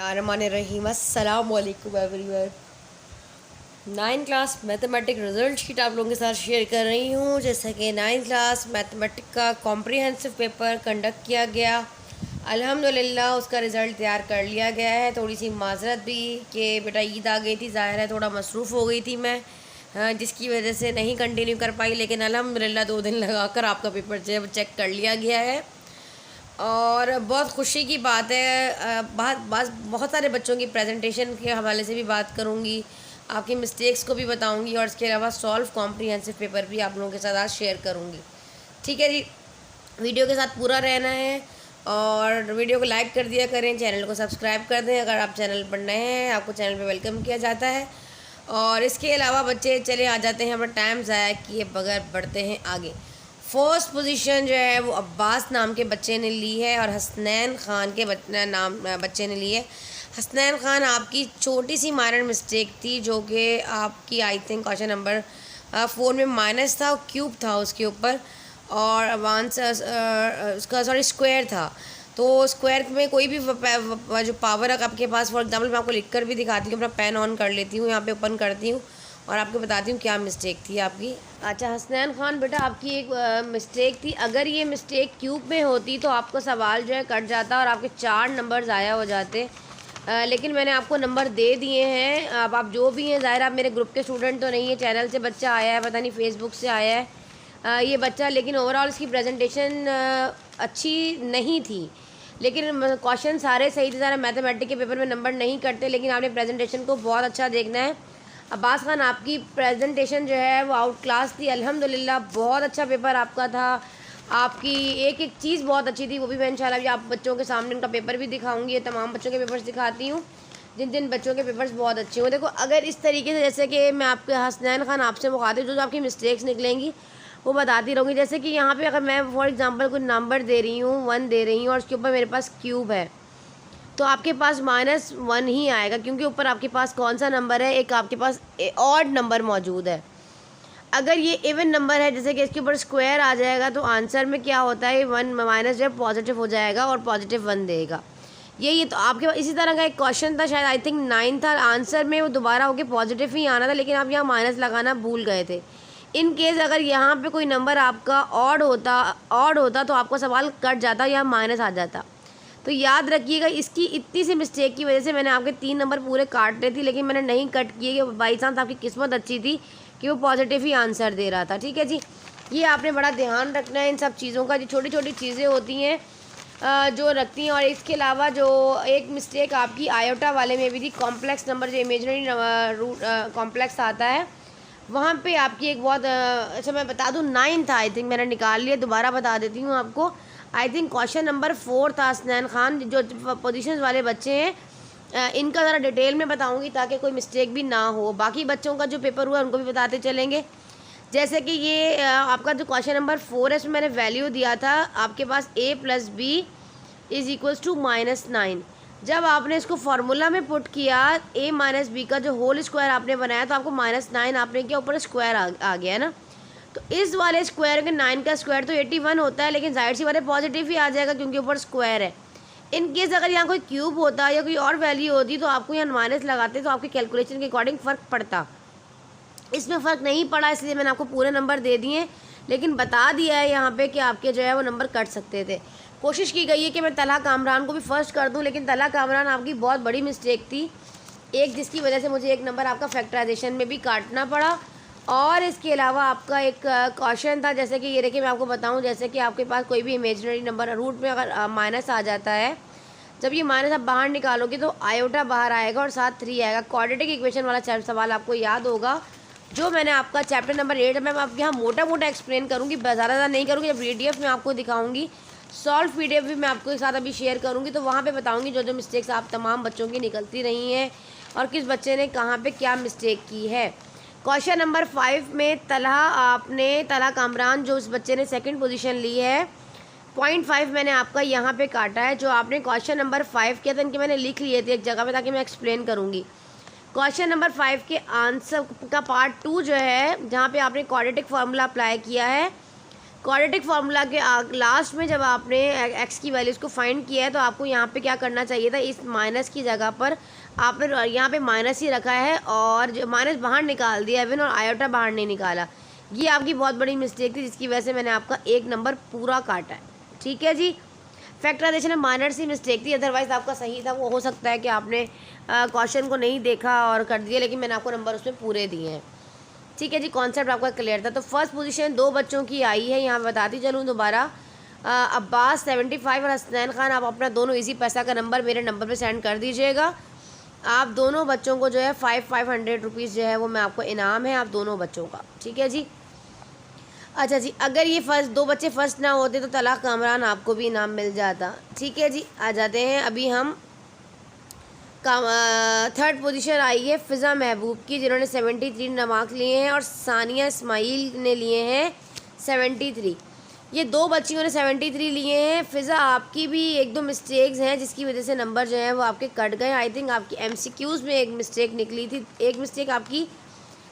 बिस्मिल्लाहिर्रहमानिर्रहीम। अस्सलाम वालेकुम everyone. 9th class mathematic result sheet आप लोगों के साथ शेयर कर रही हूँ। जैसा कि 9th क्लास मैथमेटिक का कॉम्प्रिहेंसिव पेपर कंडक्ट किया गया, अल्हम्दुलिल्लाह उसका रिज़ल्ट तैयार कर लिया गया है। थोड़ी सी माजरत भी कि बेटा ईद आ गई थी, ज़ाहिर है थोड़ा मसरूफ़ हो गई थी मैं, जिसकी वजह से नहीं कंटिन्यू कर पाई, लेकिन अल्हम्दुलिल्लाह 2 दिन लगा कर आपका पेपर जो है चेक कर लिया गया है और बहुत खुशी की बात है। बहुत सारे बच्चों की प्रेजेंटेशन के हवाले से भी बात करूँगी, आपकी मिस्टेक्स को भी बताऊँगी और इसके अलावा सॉल्व कॉम्प्रिहेंसिव पेपर भी आप लोगों के साथ आज शेयर करूँगी। ठीक है जी, वीडियो के साथ पूरा रहना है और वीडियो को लाइक कर दिया करें, चैनल को सब्सक्राइब कर दें। अगर आप चैनल पर नए हैं आपको चैनल पर वेलकम किया जाता है। और इसके अलावा बच्चे चले आ जाते हैं, अपना टाइम ज़ाया किए बगैर बढ़ते हैं आगे। फर्स्ट पोजीशन जो है वो अब्बास नाम के बच्चे ने ली है और हसनैन ख़ान के बच्चे ने ली है। हसनैन ख़ान, आपकी छोटी सी माइनर मिस्टेक थी जो कि आपकी आई थिंक क्वेश्चन नंबर 4 में माइनस था, क्यूब था उसके ऊपर और उसका स्क्वायर था। तो स्क्वायर में कोई भी जो पावर है आपके पास, फॉर एग्जांपल मैं आपको लिख कर भी दिखाती हूँ, अपना पेन ऑन कर लेती हूँ, यहाँ पे ओपन करती हूँ और आपको बताती हूँ क्या मिस्टेक थी आपकी। अच्छा हसनैन ख़ान बेटा, आपकी एक मिस्टेक थी। अगर ये मिस्टेक क्यूब में होती तो आपको सवाल जो है कट जाता और आपके 4 नंबर ज़ाया हो जाते। लेकिन मैंने आपको नंबर दे दिए हैं। अब आप जो भी हैं, ज़ाहिर आप मेरे ग्रुप के स्टूडेंट तो नहीं है, चैनल से बच्चा आया है, पता नहीं फेसबुक से आया है ये बच्चा, लेकिन ओवरऑल इसकी प्रेजेंटेशन अच्छी नहीं थी, लेकिन क्वेश्चन सारे सही थे। सारे मैथमेटिक्स के पेपर में नंबर नहीं कटते, लेकिन आपने प्रेजेंटेशन को बहुत अच्छा देखना है। अब्बास खान, आपकी प्रेजेंटेशन जो है वो आउट क्लास थी, अल्हम्दुलिल्लाह बहुत अच्छा पेपर आपका था। आपकी एक एक चीज़ बहुत अच्छी थी, वो भी मैं इंशाल्लाह भी आप बच्चों के सामने उनका पेपर भी दिखाऊंगी। ये तमाम बच्चों के पेपर्स दिखाती हूँ जिन जिन बच्चों के पेपर्स बहुत अच्छे हों। देखो, अगर इस तरीके से जैसे कि मैं आपके हसनैन खान आपसे मुखातिब जो आपकी मिस्टेक्स निकलेंगी वो बताती रहूँगी। जैसे कि यहाँ पे अगर मैं फॉर एग्जांपल कोई नंबर दे रही हूँ, 1 दे रही हूँ और उसके ऊपर मेरे पास क्यूब है, तो आपके पास -1 ही आएगा, क्योंकि ऊपर आपके पास कौन सा नंबर है, एक आपके पास ऑड नंबर मौजूद है। अगर ये इवन नंबर है, जैसे कि इसके ऊपर स्क्वायर आ जाएगा, तो आंसर में क्या होता है, 1 माइनस जो पॉजिटिव हो जाएगा और +1 देगा। ये तो आपके पास इसी तरह का एक क्वेश्चन था, शायद आई थिंक 9 था, आंसर में वो दोबारा होके पॉजिटिव ही आना था, लेकिन आप यहाँ माइनस लगाना भूल गए थे। इन केस अगर यहाँ पे कोई नंबर आपका ऑड होता तो आपका सवाल कट जाता या माइनस आ जाता। तो याद रखिएगा, इसकी इतनी सी मिस्टेक की वजह से मैंने आपके 3 नंबर पूरे काट रहे थे, लेकिन मैंने नहीं कट किए कि बाई चांस आपकी किस्मत अच्छी थी कि वो पॉजिटिव ही आंसर दे रहा था। ठीक है जी, ये आपने बड़ा ध्यान रखना है इन सब चीज़ों का, जो छोटी छोटी चीज़ें होती हैं जो रखती हैं। और इसके अलावा जो एक मिस्टेक आपकी आयोटा वाले में भी थी, कॉम्प्लेक्स नंबर जो इमेजनरी रूट कॉम्प्लेक्स आता है, वहाँ पे आपकी एक बहुत अच्छा मैं बता दूँ 9 था आई थिंक, मैंने निकाल लिया, दोबारा बता देती हूँ आपको। आई थिंक क्वेश्चन नंबर 4 था। हसनैन ख़ान, जो पोजीशंस वाले बच्चे हैं इनका ज़रा डिटेल में बताऊंगी ताकि कोई मिस्टेक भी ना हो। बाकी बच्चों का जो पेपर हुआ उनको भी बताते चलेंगे। जैसे कि ये आपका जो क्वेश्चन नंबर 4 है, इसमें मैंने वैल्यू दिया था आपके पास a + b = -9। जब आपने इसको फार्मूला में पुट किया, a - b का जो होल स्क्वायर आपने बनाया, तो आपको -9 आपने किया, ऊपर स्क्वायर आ गया ना। तो इस वाले स्क्वायर के 9 का स्क्वायर तो 81 होता है, लेकिन जाहिर सी बात है पॉजिटिव ही आ जाएगा क्योंकि ऊपर स्क्वायर है। इन केस अगर यहाँ कोई क्यूब होता या कोई और वैल्यू होती तो आपको यहाँ माइनस लगाते, तो आपके कैलकुलेशन के अकॉर्डिंग फ़र्क पड़ता। इसमें फ़र्क नहीं पड़ा, इसलिए मैंने आपको पूरे नंबर दे दिए, लेकिन बता दिया है यहाँ पे कि आपके जो है वो नंबर कट सकते थे। कोशिश की गई है कि मैं तलहा कामरान को भी फर्स्ट कर दूँ, लेकिन तलहा कामरान आपकी बहुत बड़ी मिस्टेक थी एक, जिसकी वजह से मुझे एक नंबर आपका फैक्टराइजेशन में भी काटना पड़ा। और इसके अलावा आपका एक क्वेश्चन था, जैसे कि ये देखिए मैं आपको बताऊं, जैसे कि आपके पास कोई भी इमेजिनरी नंबर रूट में अगर माइनस आ जाता है, जब ये माइनस आप बाहर निकालोगे तो आयोटा बाहर आएगा और साथ 3 आएगा। क्वाड्रेटिक इक्वेशन वाला सवाल आपको याद होगा, जो मैंने आपका चैप्टर नंबर 8 में आप यहाँ मोटा मोटा एक्सप्लेन करूँगी, ज़्यादा नहीं करूँगी। जब PDF में आपको दिखाऊँगी, सॉल्व PDF भी मैं आपको साथ अभी शेयर करूँगी, तो वहाँ पर बताऊँगी जो जो मिस्टेक्स आप तमाम बच्चों की निकलती रही हैं और किस बच्चे ने कहाँ पर क्या मिस्टेक की है। क्वेश्चन नंबर 5 में तलहा कामरान, जो उस बच्चे ने सेकंड पोजीशन ली है, 0.5 मैंने आपका यहाँ पे काटा है। जो आपने क्वेश्चन नंबर 5 किया था, इनके मैंने लिख लिए थे एक जगह पे ताकि मैं एक्सप्लेन करूँगी। क्वेश्चन नंबर 5 के आंसर का पार्ट 2 जो है, जहाँ पे आपने क्वाड्रेटिक फार्मूला अप्लाई किया है, क्वाड्रेटिक फार्मूला के लास्ट में जब आपने एक्स की वैल्यूज़ को फाइंड किया है तो आपको यहाँ पे क्या करना चाहिए था, इस माइनस की जगह पर आपने यहाँ पे माइनस ही रखा है और जो माइनस बाहर निकाल दिया इवन, और आयोटा बाहर नहीं निकाला। ये आपकी बहुत बड़ी मिस्टेक थी जिसकी वजह से मैंने आपका 1 नंबर पूरा काटा है। ठीक है जी, फैक्टराइजेशन में माइनर सी मिस्टेक थी, अदरवाइज़ आपका सही था। वो हो सकता है कि आपने क्वेश्चन को नहीं देखा और कर दिया, लेकिन मैंने आपको नंबर उसमें पूरे दिए हैं। ठीक है जी, कॉन्सेप्ट आपका क्लियर था। तो फर्स्ट पोजीशन 2 बच्चों की आई है, यहाँ बताती चलूँ दोबारा। अब्बास 75 और हसनैन खान, आप अपना दोनों इजी पैसा का नंबर मेरे नंबर पे सेंड कर दीजिएगा। आप दोनों बच्चों को जो है 500 रुपीज़ जो है वो मैं आपको इनाम है आप दोनों बच्चों का। ठीक है जी। अच्छा जी, अगर ये फर्स्ट 2 बच्चे फर्स्ट ना होते तो तलाक कामरान आपको भी इनाम मिल जाता। ठीक है जी, आ जाते हैं अभी हम थर्ड पोजीशन आई है फ़िज़ा महबूब की, जिन्होंने 73 नमाक लिए हैं और सानिया इस्माइल ने लिए हैं 73। ये 2 बच्चियों ने 73 लिए हैं। फ़िज़ा आपकी भी 1-2 मिस्टेक्स हैं जिसकी वजह से नंबर जो है वो आपके कट गए। आई थिंक आपकी MCQs में एक मिस्टेक निकली थी, एक मिस्टेक आपकी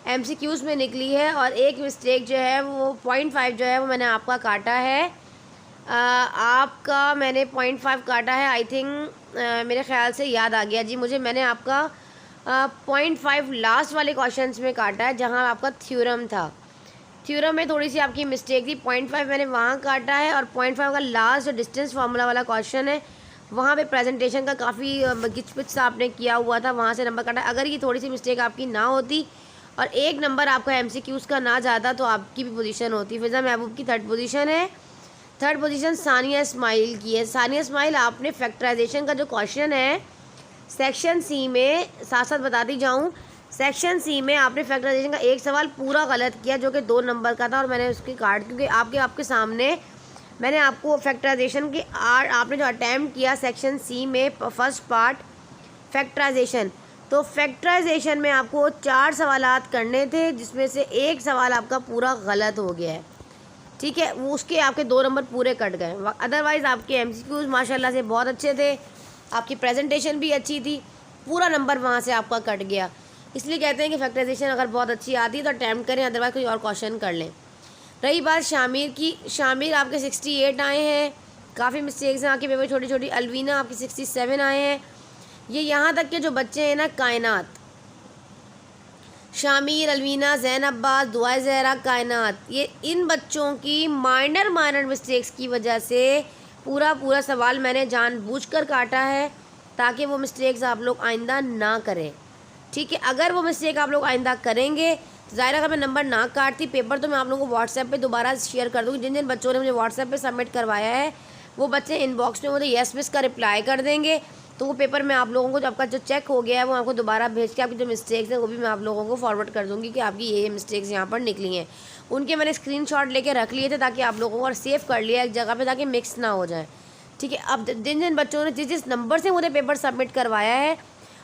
MCQs में निकली है और एक मिस्टेक जो है वो 0.5 जो है वो मैंने आपका काटा है। आपका मैंने 0.5 काटा है। आई थिंक मेरे ख़्याल से याद आ गया जी मुझे, मैंने आपका 0.5 लास्ट वाले क्वेश्चंस में काटा है जहां आपका थ्योरम था। थ्योरम में थोड़ी सी आपकी मिस्टेक थी, 0.5 मैंने वहां काटा है और 0.5 का लास्ट जो डिस्टेंस फार्मूला वाला क्वेश्चन है वहाँ पे प्रेजेंटेशन का काफ़ी गिचपिच सा आपने किया हुआ था, वहाँ से नंबर काटा। अगर ये थोड़ी सी मिस्टेक आपकी ना होती और 1 नंबर आपका MCQs का ना जाता तो आपकी भी पोजीशन होती। फ़िज़ा महबूब की थर्ड पोजीशन है। थर्ड पोजीशन सानिया इस्माइल की है। सानिया इस्माइल, आपने फैक्टराइजेशन का जो क्वेश्चन है सेक्शन सी में, साथ साथ बताती जाऊँ, सेक्शन सी में आपने फैक्टराइजेशन का एक सवाल पूरा गलत किया जो कि 2 नंबर का था और मैंने उसकी काट, क्योंकि आपके सामने मैंने आपको फैक्टराइजेशन के आपने जो अटैम्प्ट किया सेक्शन सी में फर्स्ट पार्ट फैक्टराइजेशन, तो फैक्टराइजेशन में आपको 4 सवालात करने थे जिसमें से 1 सवाल आपका पूरा गलत हो गया है। ठीक है, वो उसके आपके 2 नंबर पूरे कट गए। अदरवाइज़ आपके MCQs माशाल्लाह से बहुत अच्छे थे, आपकी प्रेजेंटेशन भी अच्छी थी, पूरा नंबर वहाँ से आपका कट गया। इसलिए कहते हैं कि फैक्टराइजेशन अगर बहुत अच्छी आती है तो अटैम्प्ट करें, अदरवाइज़ कोई और क्वेश्चन कर लें। रही बात शामिर की, शामिर आपके 68 आए हैं, काफ़ी मिस्टेक्स हैं आपके पेपर छोटी छोटी। अलवीना आपके 67 आए हैं। ये यहाँ तक के जो बच्चे हैं ना, कायनात, शामिर, अलवीना, ज़ैन अब्बास, दुआ ज़हरा, कायनात, ये इन बच्चों की माइनर मिस्टेक्स की वजह से पूरा सवाल मैंने जानबूझकर काटा है ताकि वो मिस्टेक्स आप लोग आइंदा ना करें। ठीक है, अगर वो मिस्टेक आप लोग आइंदा करेंगे तो ज़ाहिर अगर मैं नंबर ना काटती, पेपर तो मैं आप लोगों को व्हाट्सएप पे दोबारा शेयर कर दूँगी। जिन जिन बच्चों ने मुझे व्हाट्सएप पे सबमिट करवाया है वो बच्चे इनबॉक्स में मुझे येस मिस का रिप्लाई कर देंगे, तो वो पेपर मैं आप लोगों को, जो आपका जो चेक हो गया है वो आपको दोबारा भेज के आपकी जो मिस्टेक्स हैं वो भी मैं आप लोगों को फॉरवर्ड कर दूँगी कि आपकी ये मिस्टेक्स यहाँ पर निकली हैं। उनके मैंने स्क्रीनशॉट लेके रख लिए थे ताकि आप लोगों को, और सेव कर लिया एक जगह पे ताकि मिक्स ना हो जाए। ठीक है, अब जिन जिन बच्चों ने जिस नंबर से मुझे पेपर सबमिट करवाया है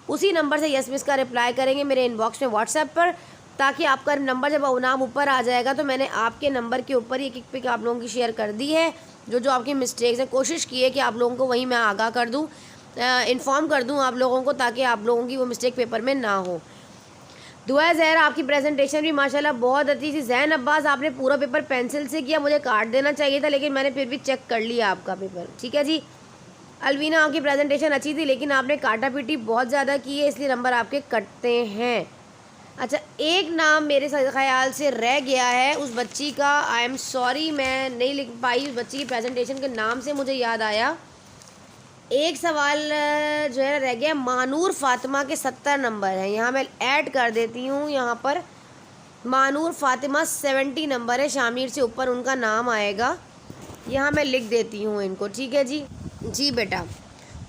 उसी नंबर से यस मिस का रिप्लाई करेंगे मेरे इनबॉक्स में व्हाट्सएप पर, ताकि आपका नंबर जब नाम ऊपर आ जाएगा तो मैंने आपके नंबर के ऊपर ही एक पिक आप लोगों की शेयर कर दी है। जो आपकी मिस्टेक्स हैं कोशिश की है कि आप लोगों को वहीं मैं आगाह कर दूँ, इन्फॉर्म कर दूं आप लोगों को, ताकि आप लोगों की वो मिस्टेक पेपर में ना हो। दुआ ज़हरा, आपकी प्रेजेंटेशन भी माशाल्लाह बहुत अच्छी थी। ज़ैन अब्बास, आपने पूरा पेपर पेंसिल से किया, मुझे काट देना चाहिए था लेकिन मैंने फिर भी चेक कर लिया आपका पेपर। ठीक है जी। अलवीना, आपकी प्रेजेंटेशन अच्छी थी लेकिन आपने काटा पीटी बहुत ज़्यादा की है, इसलिए नंबर आपके कटते हैं। अच्छा, एक नाम मेरे ख्याल से रह गया है उस बच्ची का, आई एम सॉरी मैं नहीं लिख पाई उस बच्ची की प्रेजेंटेशन के नाम से मुझे याद आया। एक सवाल जो है रह गया, मानूर फ़ातिमा के 70 नंबर हैं, यहाँ मैं ऐड कर देती हूँ। यहाँ पर मानूर फ़ातिमा 70 नंबर है, शामिर से ऊपर उनका नाम आएगा, यहाँ मैं लिख देती हूँ इनको। ठीक है जी। जी बेटा,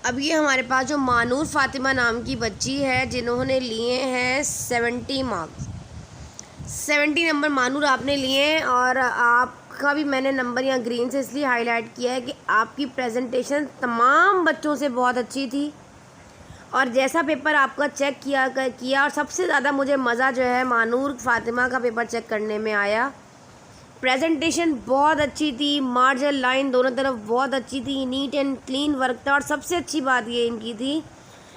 अब ये हमारे पास जो मानूर फ़ातिमा नाम की बच्ची है जिन्होंने लिए हैं 70 मार्क्स, 70 नंबर मानूर आपने लिए हैं, और आपका भी मैंने नंबर यहाँ ग्रीन से इसलिए हाईलाइट किया है कि आपकी प्रेजेंटेशन तमाम बच्चों से बहुत अच्छी थी और जैसा पेपर आपका चेक किया और सबसे ज़्यादा मुझे मज़ा जो है मानूर फ़ातिमा का पेपर चेक करने में आया। प्रेजेंटेशन बहुत अच्छी थी, मार्जिन लाइन दोनों तरफ बहुत अच्छी थी, नीट एंड क्लीन वर्क था, और सबसे अच्छी बात ये इनकी थी,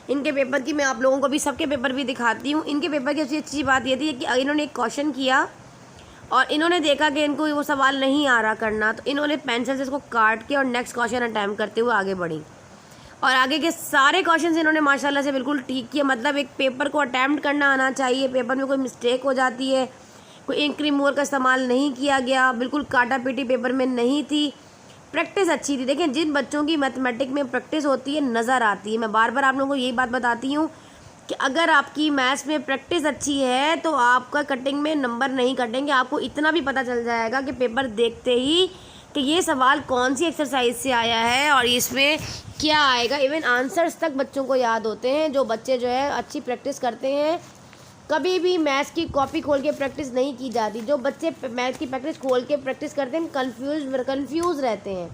इनके पेपर की मैं आप लोगों को भी सबके पेपर भी दिखाती हूँ। इनके पेपर की सबसे अच्छी बात ये थी कि इन्होंने एक क्वेश्चन किया और इन्होंने देखा कि इनको वो सवाल नहीं आ रहा करना, तो इन्होंने पेंसिल से इसको काट के और नेक्स्ट क्वेश्चन अटैम्प्ट करते हुए आगे बढ़ी और आगे के सारे क्वेश्चन इन्होंने माशाल्लाह से बिल्कुल ठीक किए। मतलब एक पेपर को अटैम्प्ट करना आना चाहिए, पेपर में कोई मिस्टेक हो जाती है, कोई इंक रिमूवर का इस्तेमाल नहीं किया गया, बिल्कुल काटा पीटी पेपर में नहीं थी, प्रैक्टिस अच्छी थी। देखें, जिन बच्चों की मैथमेटिक में प्रैक्टिस होती है नज़र आती है। मैं बार बार आप लोगों को यही बात बताती हूँ कि अगर आपकी मैथ्स में प्रैक्टिस अच्छी है तो आपका कटिंग में नंबर नहीं कटेंगे। आपको इतना भी पता चल जाएगा कि पेपर देखते ही कि ये सवाल कौन सी एक्सरसाइज से आया है और इसमें क्या आएगा। इवन आंसर्स तक बच्चों को याद होते हैं। जो बच्चे जो है अच्छी प्रैक्टिस करते हैं, कभी भी मैथ्स की कॉपी खोल के प्रैक्टिस नहीं की जाती। जो बच्चे मैथ्स की प्रैक्टिस खोल के प्रैक्टिस करते हैं कंफ्यूज रहते हैं।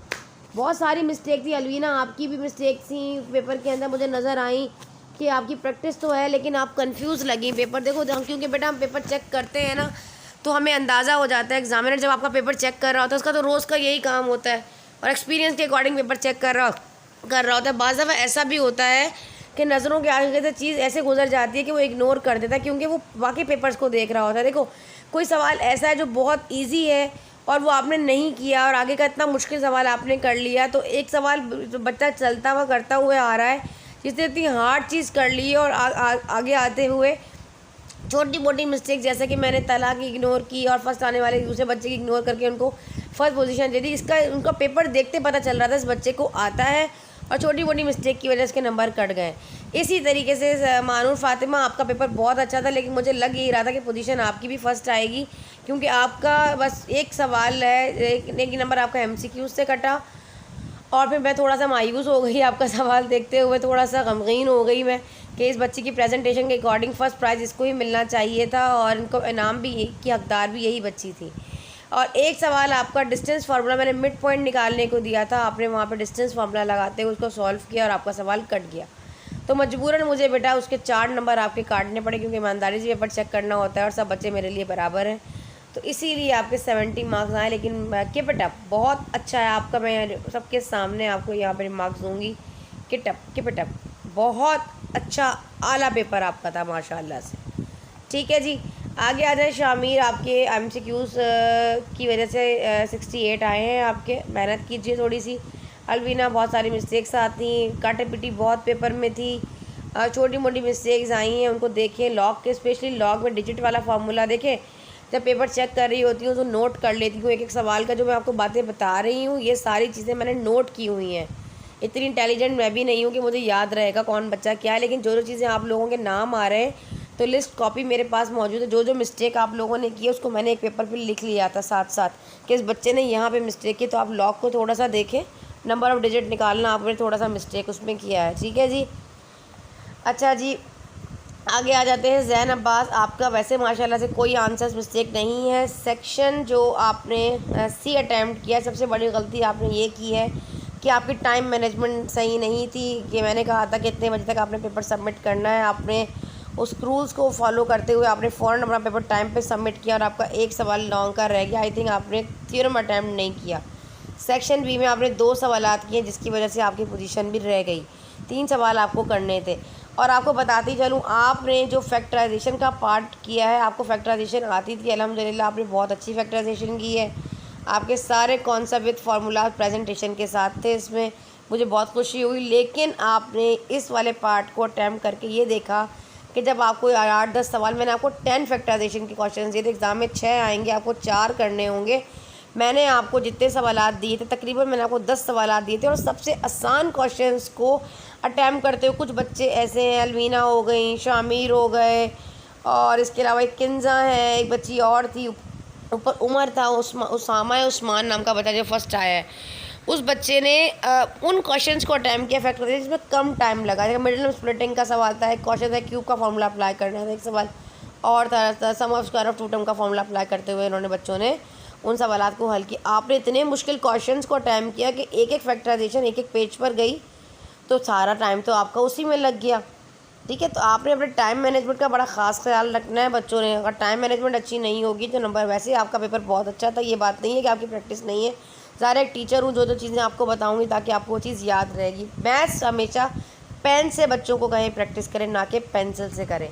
बहुत सारी मिस्टेक थी अलवीना, आपकी भी मिस्टेक थी पेपर के अंदर, मुझे नज़र आई कि आपकी प्रैक्टिस तो है लेकिन आप कंफ्यूज लगी पेपर। देखो क्योंकि बेटा हम पेपर चेक करते हैं ना, तो हमें अंदाज़ा हो जाता है। एग्जामिनर जब आपका पेपर चेक कर रहा होता है, उसका तो रोज़ का यही काम होता है और एक्सपीरियंस के अकॉर्डिंग पेपर चेक कर रहा होता है। बाज़ दफ़ा ऐसा भी होता है कि नज़रों के आगे से चीज़ ऐसे गुजर जाती है कि वो इग्नोर कर देता है, क्योंकि वो बाकी पेपर्स को देख रहा होता है। देखो, कोई सवाल ऐसा है जो बहुत ईजी है और वो आपने नहीं किया और आगे का इतना मुश्किल सवाल आपने कर लिया, तो एक सवाल बच्चा चलता हुआ करता हुआ आ रहा है जिसने इतनी हार्ड चीज़ कर ली है और आगे आते हुए छोटी मोटी मिस्टेक, जैसे कि मैंने तला की इग्नोर की और फर्स्ट आने वाले दूसरे बच्चे की इग्नोर करके उनको फर्स्ट पोजीशन दे दी। इसका उनका पेपर देखते पता चल रहा था इस बच्चे को आता है और छोटी मोटी मिस्टेक की वजह से इसके नंबर कट गए। इसी तरीके से मानूर फातिमा, आपका पेपर बहुत अच्छा था लेकिन मुझे लग यही रहा था कि पोजीशन आपकी भी फर्स्ट आएगी, क्योंकि आपका बस एक सवाल है, एक नंबर आपका MCQ से कटा। और फिर मैं थोड़ा सा मायूस हो गई आपका सवाल देखते हुए, थोड़ा सा गमगीन हो गई मैं कि इस बच्ची की प्रेजेंटेशन के अकॉर्डिंग फ़र्स्ट प्राइज़ इसको ही मिलना चाहिए था और इनको इनाम भी की हकदार भी यही बच्ची थी। और एक सवाल आपका डिस्टेंस फार्मूला, मैंने मिड पॉइंट निकालने को दिया था, आपने वहाँ पे डिस्टेंस फार्मूला लगाते हुए उसको सॉल्व किया और आपका सवाल कट गया। तो मजबूरन मुझे बेटा उसके 4 नंबर आपके काटने पड़े, क्योंकि ईमानदारी से पेपर चेक करना होता है और सब बच्चे मेरे लिए बराबर हैं, तो इसीलिए आपके 70 मार्क्स आए। लेकिन कीप इट अप, बहुत अच्छा है आपका, मैं सबके सामने आपको यहाँ पर मार्क्स दूँगी। कीप इट अप, बहुत अच्छा आला पेपर आपका था माशाल्लाह से। ठीक है जी, आगे आ जाए शामिर। आपके MCQs की वजह से 68 आए हैं आपके, मेहनत कीजिए थोड़ी सी। अलवीना, बहुत सारी मिस्टेक्स आती, काटे पिटी बहुत पेपर में थी, छोटी मोटी मिस्टेक्स आई हैं, उनको देखें। लॉग के, स्पेशली लॉग में डिजिट वाला फार्मूला देखें, जब पेपर चेक कर रही होती हूँ तो नोट कर लेती हूँ एक एक सवाल का। जो मैं आपको बातें बता रही हूँ ये सारी चीज़ें मैंने नोट की हुई हैं। इतनी इंटेलिजेंट मैं भी नहीं हूँ कि मुझे याद रहेगा कौन बच्चा क्या है, लेकिन जो चीज़ें आप लोगों के नाम आ रहे हैं तो लिस्ट कॉपी मेरे पास मौजूद है। जो मिस्टेक आप लोगों ने की है उसको मैंने एक पेपर पे लिख लिया था साथ साथ कि इस बच्चे ने यहाँ पे मिस्टेक की, तो आप लॉग को थोड़ा सा देखें, नंबर ऑफ़ डिजिट निकालना, आपने थोड़ा सा मिस्टेक उसमें किया है। ठीक है जी, अच्छा जी, आगे आ जाते हैं। ज़ैन अब्बास, आपका वैसे माशाल्लाह से कोई आंसर्स मिस्टेक नहीं है। सेक्शन जो आपने C अटैम्प्ट किया, सबसे बड़ी गलती आपने ये की है कि आपकी टाइम मैनेजमेंट सही नहीं थी। कि मैंने कहा था कि इतने बजे तक आपने पेपर सबमिट करना है, आपने उस रूल्स को फॉलो करते हुए आपने फ़ौरन अपना पेपर टाइम पे सबमिट किया और आपका एक सवाल लॉन्ग का रह गया। आई थिंक आपने थ्योरम अटैम्प्ट नहीं किया। सेक्शन B में आपने 2 सवालात किए जिसकी वजह से आपकी पोजीशन भी रह गई। 3 सवाल आपको करने थे। और आपको बताती चलूँ, आपने जो फैक्टराइजेशन का पार्ट किया है, आपको फैक्टराइजेशन आती थी अल्हम्दुलिल्लाह, आपने बहुत अच्छी फैक्टराइजेशन की है। आपके सारे कॉन्सेप्ट विद फार्मूला प्रेजेंटेशन के साथ थे, इसमें मुझे बहुत खुशी हुई। लेकिन आपने इस वाले पार्ट को अटैम्प्ट करके ये देखा कि जब आपको 8-10 सवाल, मैंने आपको 10 फैक्टराइजेशन के क्वेश्चन दिए थे, एग्ज़ाम में 6 आएंगे, आपको 4 करने होंगे। मैंने आपको जितने सवालात दिए थे, तकरीबन मैंने आपको 10 सवालात दिए थे और सबसे आसान क्वेश्चंस को अटैम्प्ट करते हुए कुछ बच्चे ऐसे हैं, अलवीना हो गई, शामिर हो गए, और इसके अलावा एक किंजा है, एक बच्ची और थी, ऊपर उमर था, उसामा उस्मान नाम का बच्चा जो फर्स्ट आया है, उस बच्चे ने उन क्वेश्चंस को अटैम्प्ट किया फैक्टराइजेशन, जिसमें कम टाइम लगा। जैसे मिडिल स्प्लिटिंग का सवाल था, एक क्वेश्चन था क्यूब का फार्मूला अप्लाई करना था, एक सवाल और था sum of square of two term का फार्मूला अप्लाई करते हुए इन्होंने बच्चों ने उन सवालात को हल किया। आपने इतने मुश्किल क्वेश्चंस को अटैम्प्ट किया कि एक एक फैक्टराइजेशन एक एक पेज पर गई, तो सारा टाइम तो आपका उसी में लग गया। ठीक है, तो आपने अपने टाइम मैनेजमेंट का बड़ा ख़ास ख्याल रखना है बच्चों ने। अगर टाइम मैनेजमेंट अच्छी नहीं होगी तो नंबर, वैसे आपका पेपर बहुत अच्छा था, ये बात नहीं है कि आपकी प्रैक्टिस नहीं है। ज़ाहिर एक टीचर हूँ, जो चीज़ें आपको बताऊँगी ताकि आपको वो चीज़ याद रहेगी। मैथ्स हमेशा पेन से बच्चों को कहें प्रैक्टिस करें, ना कि पेंसिल से करें।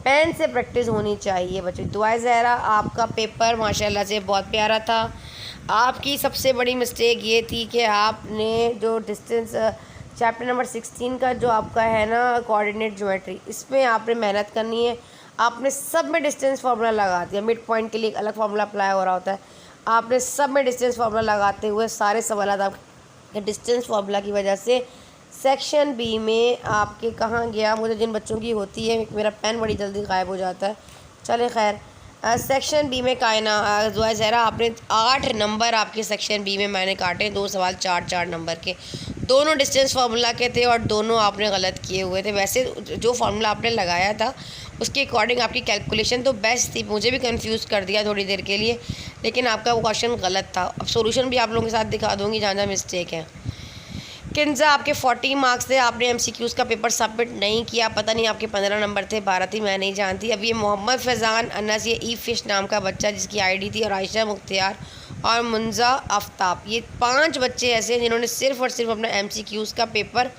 पेन से प्रैक्टिस होनी चाहिए बच्चों। दुआ ज़हरा आपका पेपर माशाल्लाह से बहुत प्यारा था। आपकी सबसे बड़ी मिस्टेक ये थी कि आपने जो डिस्टेंस चैप्टर नंबर 16 का जो आपका है ना कोऑर्डिनेट ज्योमेट्री, इसमें आपने मेहनत करनी है। आपने सब में डिस्टेंस फार्मूला लगा दिया, मिड पॉइंट के लिए एक अलग फार्मूला अप्लाई हो रहा होता है, आपने सब में डिस्टेंस फार्मूला लगाते हुए सारे सवाल आपके डिस्टेंस फार्मूला की वजह से सेक्शन बी में आपके कहाँ गया। मुझे जिन बच्चों की होती है, मेरा पेन बड़ी जल्दी गायब हो जाता है, चले खैर। सेक्शन बी में कायना दुआ ज़हरा आपने 8 नंबर आपके सेक्शन बी में मैंने काटे, 2 सवाल 4-4 नंबर के, दोनों डिस्टेंस फार्मूला के थे और दोनों आपने गलत किए हुए थे। वैसे जो फार्मूला आपने लगाया था उसके अकॉर्डिंग आपकी कैलकुलेशन तो बेस्ट थी, मुझे भी कंफ्यूज कर दिया थोड़ी देर के लिए, लेकिन आपका वो क्वेश्चन गलत था। अब सॉल्यूशन भी आप लोगों के साथ दिखा दूँगी जहाँ जहाँ मिस्टेक है। किन्जा आपके 40 मार्क्स थे, आपने एमसीक्यूज़ का पेपर सबमिट नहीं किया, पता नहीं आपके 15 नंबर थे, 12 थी, मैं नहीं जानती। अब ये मोहम्मद फैज़ान अनस, ये ई फिश नाम का बच्चा जिसकी आईडी थी, और आयशा मुख्तियार और मुंजा आफ्ताब, ये 5 बच्चे ऐसे हैं जिन्होंने सिर्फ़ और सिर्फ अपना एमसीक्यूज़ का पेपर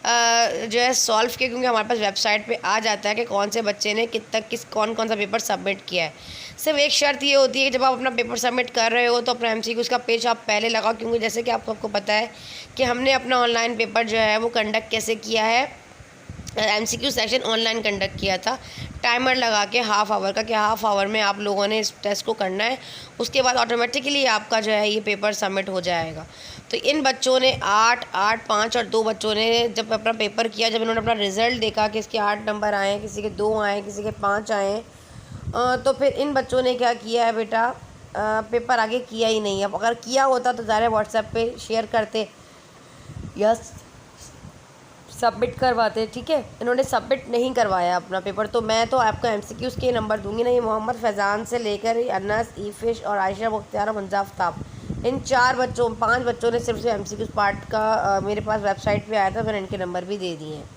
जो है सॉल्व किया, क्योंकि हमारे पास वेबसाइट पे आ जाता है कि कौन से बच्चे ने कौन कौन सा पेपर सबमिट किया है। सिर्फ एक शर्त ये होती है कि जब आप अपना पेपर सबमिट कर रहे हो तो अपना एमसीक्यूज़ का पेज आप पहले लगाओ, क्योंकि जैसे कि आपको पता है कि हमने अपना ऑनलाइन पेपर जो है वो कंडक्ट कैसे किया है, एमसीक्यू सेक्शन ऑनलाइन कंडक्ट किया था, टाइमर लगा के हाफ़ आवर का, कि हाफ़ आवर में आप लोगों ने इस टेस्ट को करना है, उसके बाद ऑटोमेटिकली आपका जो है ये पेपर सबमिट हो जाएगा। तो इन बच्चों ने 8, 8, 5 और 2 बच्चों ने जब अपना पेपर किया, जब इन्होंने अपना रिज़ल्ट देखा कि इसके 8 नंबर आए, किसी के 2 आए, किसी के 5 आए, तो फिर इन बच्चों ने क्या किया है बेटा, पेपर आगे किया ही नहीं। अब अगर किया होता तो ज़रा व्हाट्सएप पे शेयर करते या सबमिट करवाते, ठीक है। इन्होंने सबमिट नहीं करवाया अपना पेपर, तो मैं तो आपको एमसीक्यूज़ के नंबर दूंगी ना। ये मोहम्मद फैज़ान से लेकर अनस, ईफिश और आयशा मुख्तियार, मुंजा आफ्ताब, इन 5 बच्चों ने सिर्फ एमसीक्यूज़ पार्ट का मेरे पास वेबसाइट पे आया था, मैंने इनके नंबर भी दे दिए हैं।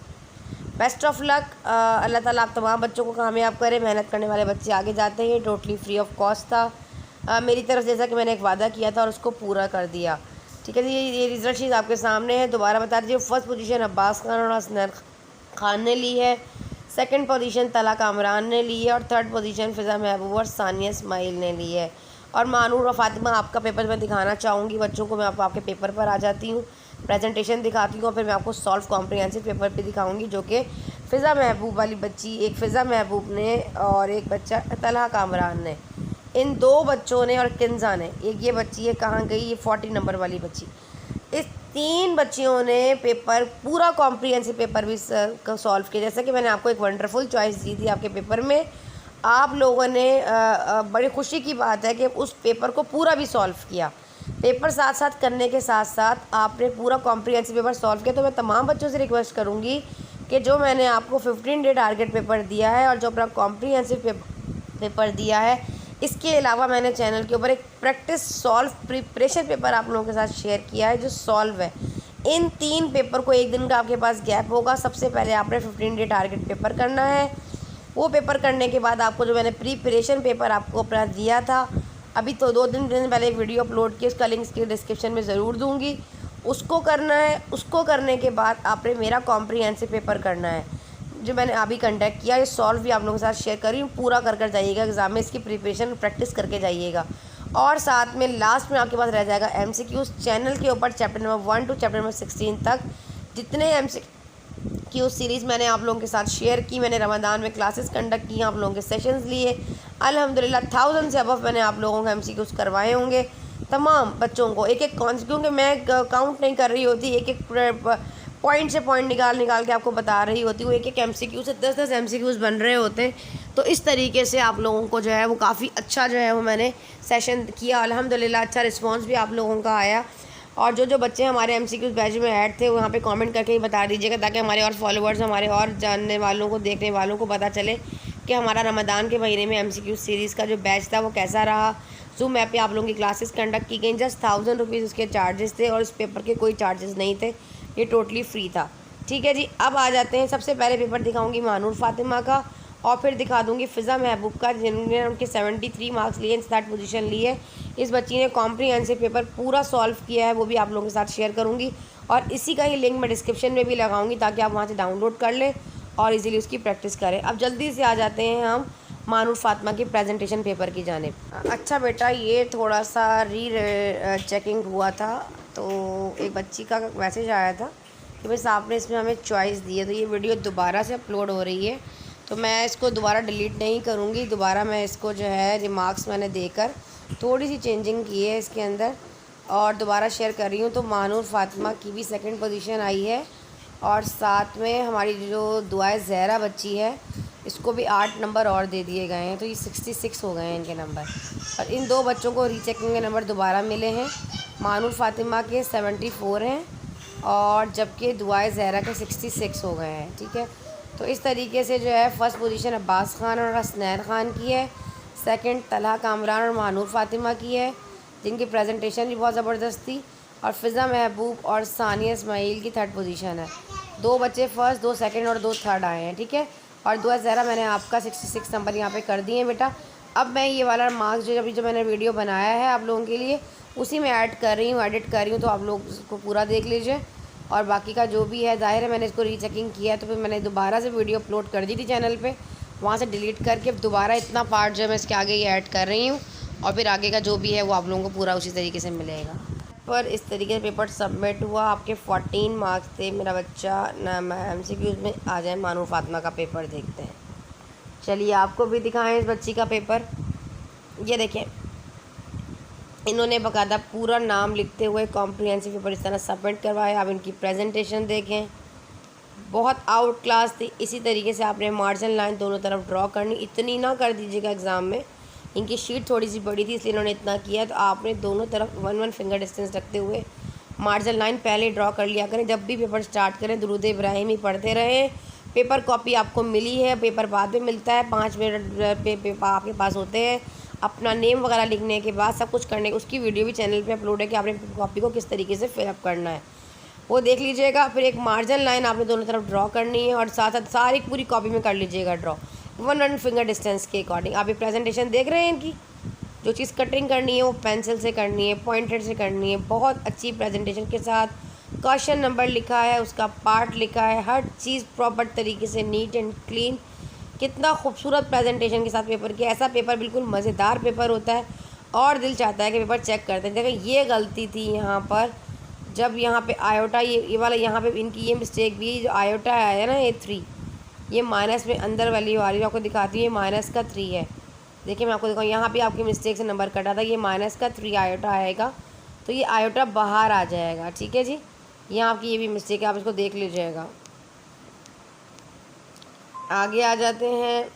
बेस्ट ऑफ लक, अल्लाह ताला आप तमाम बच्चों को कामयाब करे। मेहनत करने वाले बच्चे आगे जाते हैं, टोटली फ्री ऑफ कॉस्ट था मेरी तरफ, जैसा कि मैंने एक वादा किया था और उसको पूरा कर दिया, ठीक है जी। ये रिजल्ट शीट आपके सामने है, दोबारा बता दीजिए। फर्स्ट पोजीशन अब्बास खान और हसनैन खान ने ली है, सेकंड पोजीशन तला कामरान ने ली है, और थर्ड पोजीशन फ़िज़ा महबूब और सानिया इस्माइल ने ली है। और मानूर और फ़ातिमा आपका पेपर मैं दिखाना चाहूँगी बच्चों को। मैं आपके पेपर पर आ जाती हूँ, प्रेजेंटेशन दिखाती हूँ, और फिर मैं आपको सॉल्व कॉम्प्रिहेंसिव पेपर पे दिखाऊंगी, जो कि फ़िज़ा महबूब वाली बच्ची, एक फ़िज़ा महबूब ने और एक बच्चा तलहा कामरान ने, इन 2 बच्चों ने, और किन्जा ने, एक ये बच्ची है कहाँ गई, ये 40 नंबर वाली बच्ची, इस 3 बच्चियों ने पेपर पूरा कॉम्प्रिहेंसिव पेपर भी सॉल्व किया। जैसा कि मैंने आपको एक वंडरफुल चॉइस दी थी आपके पेपर में, आप लोगों ने बड़ी खुशी की बात है कि उस पेपर को पूरा भी सॉल्व किया। पेपर साथ साथ करने के साथ साथ आपने पूरा कॉम्प्रिहेंसिव पेपर सॉल्व किया। तो मैं तमाम बच्चों से रिक्वेस्ट करूँगी कि जो मैंने आपको 15 डे टारगेट पेपर दिया है और जो अपना कॉम्प्रिहेंसिव पेपर दिया है, इसके अलावा मैंने चैनल के ऊपर एक प्रैक्टिस सॉल्व प्रिपरेशन पेपर आप लोगों के साथ शेयर किया है जो सॉल्व है। इन 3 पेपर को एक दिन का आपके पास गैप होगा। सबसे पहले आपने 15 डे टारगेट पेपर करना है। वो पेपर करने के बाद आपको जो मैंने प्रिपरेशन पेपर आपको अपना दिया था, अभी तो 2 दिन पहले एक वीडियो अपलोड की, उसका लिंक इसके डिस्क्रिप्शन में ज़रूर दूँगी, उसको करना है। उसको करने के बाद आपने मेरा कॉम्प्रिहेंसिव पेपर करना है जो मैंने अभी कंडक्ट किया। ये सॉल्व भी आप लोगों के साथ शेयर करी, पूरा कर जाइएगा एग्ज़ाम में, इसकी प्रिपरेशन प्रैक्टिस करके जाइएगा। और साथ में लास्ट में आपके पास रह जाएगा एमसीक्यूज़ चैनल के ऊपर chapter number 1 to chapter number 16 तक जितने एमसीक्यू सीरीज़ मैंने आप लोगों के साथ शेयर की। मैंने रमज़ान में क्लासेस कंडक्ट की, आप लोगों के सेशंस लिए, अल्हम्दुलिल्लाह 1000 से अबव मैंने आप लोगों को एमसीक्यूज़ करवाए होंगे तमाम बच्चों को। एक क्योंकि मैं काउंट नहीं कर रही होती, एक पॉइंट से पॉइंट निकाल के आपको बता रही होती हूँ। एक एमसीक्यू से 10 एमसीक्यूज़ बन रहे होते हैं। तो इस तरीके से आप लोगों को जो है वो काफ़ी अच्छा जो है वो मैंने सेशन किया। अल्हम्दुलिल्लाह अच्छा रिस्पांस भी आप लोगों का आया। और जो बच्चे हमारे एमसीक्यूज़ बैच में ऐड थे, वहाँ पे कमेंट करके ही बता दीजिएगा, ताकि हमारे और फॉलोअर्स, हमारे और जानने वालों को, देखने वालों को पता चले कि हमारा रमज़ान के महीने में एमसीक्यू सीरीज़ का जो बैच था वो कैसा रहा। जूम ऐप पे आप लोगों की क्लासेस कंडक्ट की गई। जस्ट 1000 रुपीज़ उसके चार्जेस थे और इस पेपर के कोई चार्जेस नहीं थे, ये टोटली फ्री था। ठीक है जी, अब आ जाते हैं। सबसे पहले पेपर दिखाऊंगी मानूर फ़ातिमा का, और फिर दिखा दूंगी फ़िज़ा महबूब का, जिन्होंने उनके 73 मार्क्स लिए, 3rd पोजीशन ली है। इस बच्ची ने कॉम्प्रिहेंसिव पेपर पूरा सॉल्व किया है, वो भी आप लोगों के साथ शेयर करूँगी। और इसी का ही लिंक मैं डिस्क्रिप्शन में भी लगाऊंगी ताकि आप वहाँ से डाउनलोड कर लें और इजीली उसकी प्रैक्टिस करें। अब जल्दी से आ जाते हैं हम मानूर फातिमा की प्रेजेंटेशन पेपर की जानिब। अच्छा बेटा, ये थोड़ा सा चेकिंग हुआ था, तो एक बच्ची का मैसेज आया था कि बस आपने इसमें हमें चॉइस दी है, तो ये वीडियो दोबारा से अपलोड हो रही है, तो मैं इसको दोबारा डिलीट नहीं करूँगी। दोबारा मैं इसको जो है रिमार्क्स मैंने देकर थोड़ी सी चेंजिंग की है इसके अंदर और दोबारा शेयर कर रही हूँ। तो मानूर फातिमा की भी सेकंड पोजीशन आई है और साथ में हमारी जो दुआए ज़हरा बच्ची है इसको भी 8 नंबर और दे दिए गए हैं, तो ये 66 हो गए हैं इनके नंबर। और इन दो बच्चों को रीचेकिंग के नंबर दोबारा मिले हैं। मानूर फातिमा के 74 हैं और जबकि दुआए ज़हरा के 66 हो गए हैं। ठीक है, तो इस तरीके से जो है फ़र्स्ट पोजीशन अब्बास ख़ान और हसनैन ख़ान की है, सेकंड तलहा कामरान और मानूर फातिमा की है जिनकी प्रेजेंटेशन भी बहुत ज़बरदस्त थी, और फ़िज़ा महबूब और सानिया इस्माइल की थर्ड पोजीशन है। 2 बच्चे फ़र्स्ट, 2 सेकंड और 2 थर्ड आए हैं। ठीक है, और दुआ ज़हरा मैंने आपका 66 नंबर यहाँ पे कर दिए हैं बेटा। अब मैं ये वाला मार्क्स जो मैंने वीडियो बनाया है आप लोगों के लिए उसी में ऐड कर रही हूँ, एडिट कर रही हूँ, तो आप लोग इसको पूरा देख लीजिए। और बाकी का जो भी है ज़ाहिर है मैंने इसको रीचेकिंग किया है, तो फिर मैंने दोबारा से वीडियो अपलोड कर दी थी चैनल पे, वहाँ से डिलीट करके दोबारा इतना पार्ट जो है मैं इसके आगे ये ऐड कर रही हूँ, और फिर आगे का जो भी है वो आप लोगों को पूरा उसी तरीके से मिलेगा। पर इस तरीके से पेपर सबमिट हुआ, आपके 14 मार्क्स थे मेरा बच्चा ना। MCQs में आ जाए, मानूर फातिमा का पेपर देखते हैं। चलिए आपको भी दिखाएं इस बच्ची का पेपर। ये देखें, इन्होंने बाकायदा पूरा नाम लिखते हुए कॉम्प्रिहेंसिव पेपर इस तरह सबमिट करवाया। आप इनकी प्रेजेंटेशन देखें, बहुत आउट क्लास थी। इसी तरीके से आपने मार्जिन लाइन दोनों तरफ ड्रॉ करनी, इतनी ना कर दीजिएगा एग्ज़ाम में, इनकी शीट थोड़ी सी बड़ी थी इसलिए इन्होंने इतना किया, तो आपने दोनों तरफ 1-1 फिंगर डिस्टेंस रखते हुए मार्जिन लाइन पहले ड्रॉ कर लिया करें। जब भी पेपर स्टार्ट करें दुरूद इब्राहिम ही पढ़ते रहें। पेपर कॉपी आपको मिली है, पेपर बाद में मिलता है, 5 मिनट पेपर आपके पास होते हैं। अपना नेम वगैरह लिखने के बाद सब कुछ करने, उसकी वीडियो भी चैनल पे अपलोड है कि आपने कॉपी को किस तरीके से फिलअप करना है, वो देख लीजिएगा। फिर एक मार्जिन लाइन आपने दोनों तरफ ड्रॉ करनी है और साथ साथ सारी पूरी कॉपी में कर लीजिएगा ड्रॉ 1-1 फिंगर डिस्टेंस के अकॉर्डिंग। आप ये प्रेजेंटेशन देख रहे हैं, इनकी जो चीज़ कटिंग करनी है वो पेंसिल से करनी है, पॉइंटेड से करनी है, बहुत अच्छी प्रेजेंटेशन के साथ। क्वेश्चन नंबर लिखा है, उसका पार्ट लिखा है, हर चीज़ प्रॉपर तरीके से नीट एंड क्लीन। कितना खूबसूरत प्रेजेंटेशन के साथ पेपर किया। ऐसा पेपर बिल्कुल मज़ेदार पेपर होता है और दिल चाहता है कि पेपर चेक करते हैं। देखिए ये गलती थी यहाँ पर, जब यहाँ पे आयोटा ये वाला यहाँ पे इनकी ये मिस्टेक भी, जो आयोटा आया ना ये 3, ये माइनस में अंदर वाली आपको दिखाती हूँ, ये माइनस का 3 है। देखिए मैं आपको दिखाऊँ, यहाँ पे आपकी मिस्टेक से नंबर कटा था, ये माइनस का 3 आयोटा आएगा, तो ये आयोटा बाहर आ जाएगा। ठीक है जी, यहाँ आपकी ये भी मिस्टेक है, आप इसको देख लीजिएगा। आगे आ जाते हैं,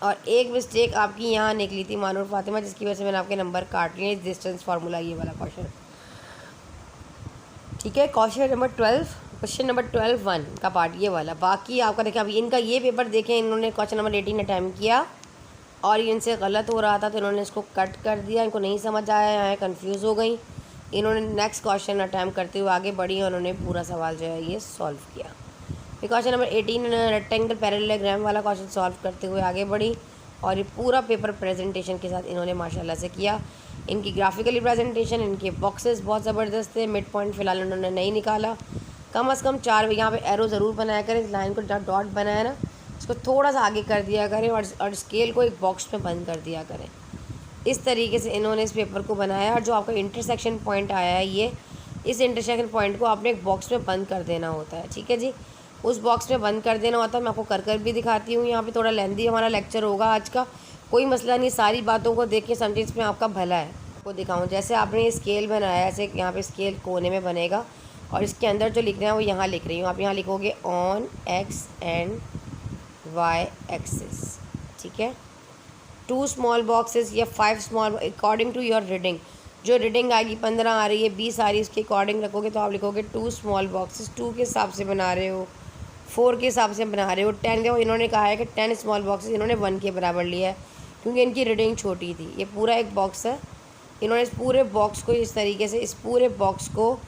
और एक मिस्टेक आपकी यहाँ निकली थी मानूर फातिमा, जिसकी वजह से मैंने आपके नंबर काट लिए। डिस्टेंस फार्मूला ये वाला क्वेश्चन, ठीक है, क्वेश्चन नंबर 12 का पार्ट ये वाला। बाकी आपका देखें, अभी इनका ये पेपर देखें, इन्होंने क्वेश्चन नंबर 18 अटैम्प्ट किया और ये इनसे गलत हो रहा था, तो इन्होंने इसको कट कर दिया, इनको नहीं समझ आया, यहाँ कन्फ्यूज़ हो गई। इन्होंने नेक्स्ट क्वेश्चन अटैम्प्ट करते हुए आगे बढ़ी और उन्होंने पूरा सवाल जो है ये सॉल्व किया। फिर क्वेश्चन नंबर 18 रेक्टेंगल पैरेललोग्राम वाला क्वेश्चन सॉल्व करते हुए आगे बढ़ी, और ये पूरा पेपर प्रेजेंटेशन के साथ इन्होंने माशाल्लाह से किया। इनकी ग्राफिकली प्रेजेंटेशन, इनके बॉक्सेस बहुत ज़बरदस्त थे। मिड पॉइंट फ़िलहाल उन्होंने नहीं निकाला, कम से कम 4 यहाँ पे एरो ज़रूर बनाया करें, इस लाइन को डॉट बनाया ना, इसको थोड़ा सा आगे कर दिया करें और स्केल को एक बॉक्स में बंद कर दिया करें। इस तरीके से इन्होंने इस पेपर को बनाया। और जो आपका इंटरसेक्शन पॉइंट आया है, ये इस इंटरसेक्शन पॉइंट को आपने एक बॉक्स में बंद कर देना होता है। ठीक है जी, उस बॉक्स में बंद कर देना होता है। मैं आपको कर भी दिखाती हूँ। यहाँ पे थोड़ा लेंदी हमारा लेक्चर होगा आज का, कोई मसला नहीं, सारी बातों को देख के समझे, इसमें आपका भला है। आपको दिखाऊँ, जैसे आपने स्केल बनाया, ऐसे यहाँ पे स्केल कोने में बनेगा और इसके अंदर जो लिखना है वो यहाँ लिख रही हूँ। आप यहाँ लिखोगे on x and y axis. ठीक है, 2 स्मॉल बॉक्सेस या 5 small, according to your reading. जो रीडिंग आएगी 15 आ रही है, 20 आ रही है, उसके अकॉर्डिंग रखोगे तो आप लिखोगे 2 स्मॉल बॉक्सेस। 2 के हिसाब से बना रहे हो, 4 के हिसाब से बना रहे हो, 10 देखो इन्होंने कहा है कि 10 स्मॉल बॉक्सेस, इन्होंने 1 के बराबर लिया है क्योंकि इनकी रीडिंग छोटी थी। ये पूरा एक बॉक्स है, इन्होंने इस पूरे बॉक्स को इस तरीके से, इस पूरे बॉक्स को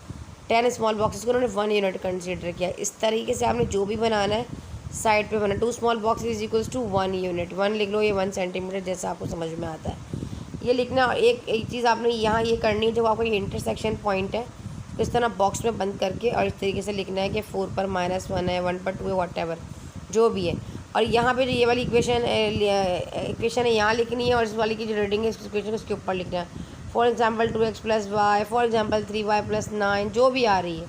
10 स्मॉल बॉक्सेस को इन्होंने 1 यूनिट कंसीडर किया। इस तरीके से आपने जो भी बनाना है साइड पे बना। 2 small box is equals to 1 unit. 1 लिख लो, ये 1 सेंटीमीटर जैसा आपको समझ में आता है ये लिखना। एक चीज़ आपने यहाँ ये करनी है, जब आपका ये इंटरसेक्शन पॉइंट है तो इस तरह बॉक्स में बंद करके और इस तरीके से लिखना है कि 4 पर -1 है, 1 पर 2 है, वॉट एवर। जो भी है। और यहाँ पे जो ये वाली इक्वेशन है यहाँ लिखनी है, और इस वाली की जो रीडिंग है इस इक्वेशन उसके ऊपर लिखना है। For example 2x + y, for example 3y + 9, जो भी आ रही है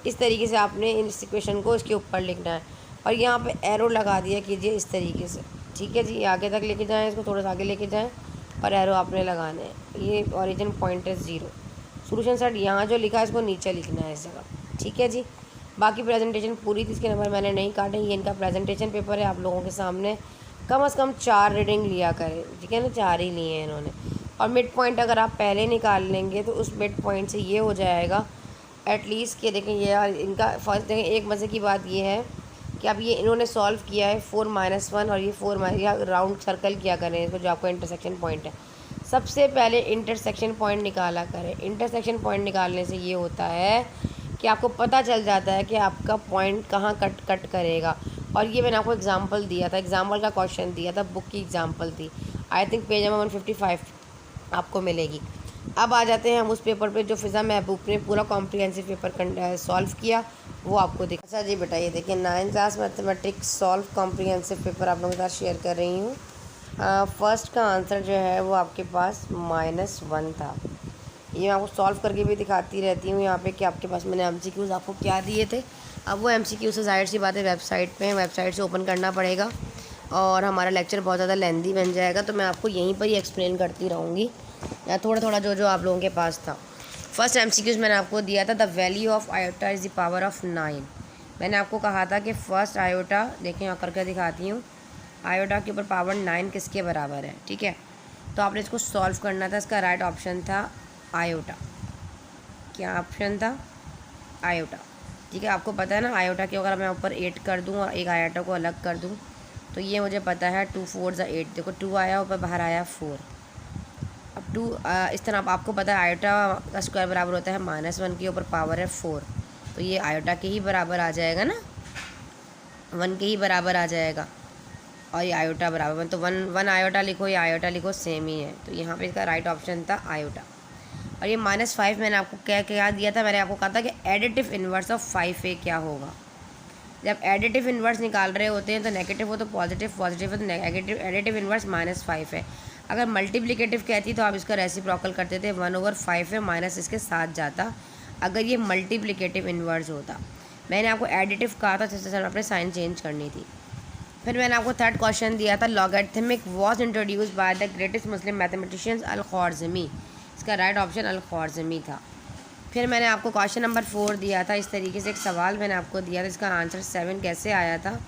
इस तरीके से आपने इस इक्वेशन को इसके ऊपर लिखना है। और यहाँ पे एरो लगा दिया कीजिए इस तरीके से, ठीक है जी। आगे तक लेके जाएँ, इसको थोड़ा सा आगे लेके जाएँ और एरो आपने लगाने हैं। ये ओरिजिन पॉइंट है 0। सोल्यूशन सेट यहाँ जो लिखा है इसको नीचे लिखना है इस जगह, ठीक है जी। बाकी प्रेजेंटेशन पूरी थी, इसके नंबर मैंने नहीं काटे। ये इनका प्रेजेंटेशन पेपर है आप लोगों के सामने। कम से कम 4 रीडिंग लिया करें, ठीक है ना, 4 ही लिए हैं इन्होंने। और मिड पॉइंट अगर आप पहले निकाल लेंगे तो उस मिड पॉइंट से ये हो जाएगा एटलीस्ट कि देखें ये इनका फर्स्ट देखें। एक मज़े की बात ये है कि अब ये इन्होंने सॉल्व किया है 4 - 1 और ये 4 या राउंड सर्कल किया करें इसको, जो आपका इंटरसेक्शन पॉइंट है। सबसे पहले इंटरसेक्शन पॉइंट निकाला करें। इंटरसेक्शन पॉइंट निकालने से ये होता है कि आपको पता चल जाता है कि आपका पॉइंट कहाँ कट करेगा। और ये मैंने आपको एग्जांपल दिया था, एग्जांपल का क्वेश्चन दिया था, बुक की एग्जांपल थी। आई थिंक पेज नंबर 155 आपको मिलेगी। अब आ जाते हैं हम उस पेपर पे जो फ़िज़ा महबूब ने पूरा कॉम्प्रिहेंसिव पेपर सॉल्व किया, वो आपको देख। अच्छा जी बेटा, ये देखिए 9th class mathematics solve comprehensive paper आप लोगों के साथ शेयर कर रही हूँ। फर्स्ट का आंसर जो है वो आपके पास -1 था। ये मैं आपको सॉल्व करके भी दिखाती रहती हूँ यहाँ पे कि आपके पास मैंने MCQs आपको क्या दिए थे। अब वो MCQ से जाहिर सी बात है वेबसाइट पे, वेबसाइट से ओपन करना पड़ेगा और हमारा लेक्चर बहुत ज़्यादा लेंदी बन जाएगा, तो मैं आपको यहीं पर ही एक्सप्लेन करती रहूँगी या थोड़ा थोड़ा जो जो आप लोगों के पास था। फर्स्ट MCQs मैंने आपको दिया था, the value of iota is the power of 9। मैंने आपको कहा था कि फ़र्स्ट आयोटा, देखें यहाँ करके दिखाती हूँ, आयोटा के ऊपर पावर 9 किसके बराबर है, ठीक है। तो आपने इसको सॉल्व करना था। इसका राइट ऑप्शन था आयोटा। क्या ऑप्शन था? आयोटा, ठीक है। आपको पता है ना आयोटा के अगर मैं ऊपर 8 कर दूँ और एक आयोटा को अलग कर दूँ तो ये मुझे पता है 2 4 = 8। देखो 2 आया, ऊपर बाहर आया 4। अब 2 इस तरह आपको पता है आयोटा का स्क्वायर बराबर होता है -1 के ऊपर पावर है 4, तो ये आयोटा के ही बराबर आ जाएगा ना, 1 के ही बराबर आ जाएगा। और ये आयोटा बराबर 1, तो 1 आयोटा लिखो या आयोटा लिखो सेम ही है। तो यहाँ पे इसका राइट ऑप्शन था आयोटा। और ये -5 मैंने आपको क्या दिया था, मैंने आपको कहा था कि एडिटिव इन्वर्स ऑफ 5a क्या होगा। जब एडिटिव इन्वर्स निकाल रहे होते हैं तो नेगेटिव हो तो पॉजिटिव, पॉजिटिव हो तो नेगेटिव। एडिटिव इन्वर्स -5 है। अगर मल्टीप्लिकेटिव कहती तो आप इसका रेसिप्रोकल करते थे, 1/5 है, माइनस इसके साथ जाता अगर ये मल्टीप्लिकेटिव इन्वर्स होता। मैंने आपको एडिटिव कहा था, जैसे आपने साइन चेंज करनी थी। फिर मैंने आपको थर्ड क्वेश्चन दिया था, logarithmic was introduced by the greatest Muslim mathematician Al-Khwarizmi. इसका राइट ऑप्शन अल-ख्वारिज़मी था। फिर मैंने आपको क्वेश्चन नंबर 4 दिया था, इस तरीके से एक सवाल मैंने आपको दिया था, इसका आंसर 7 कैसे आया था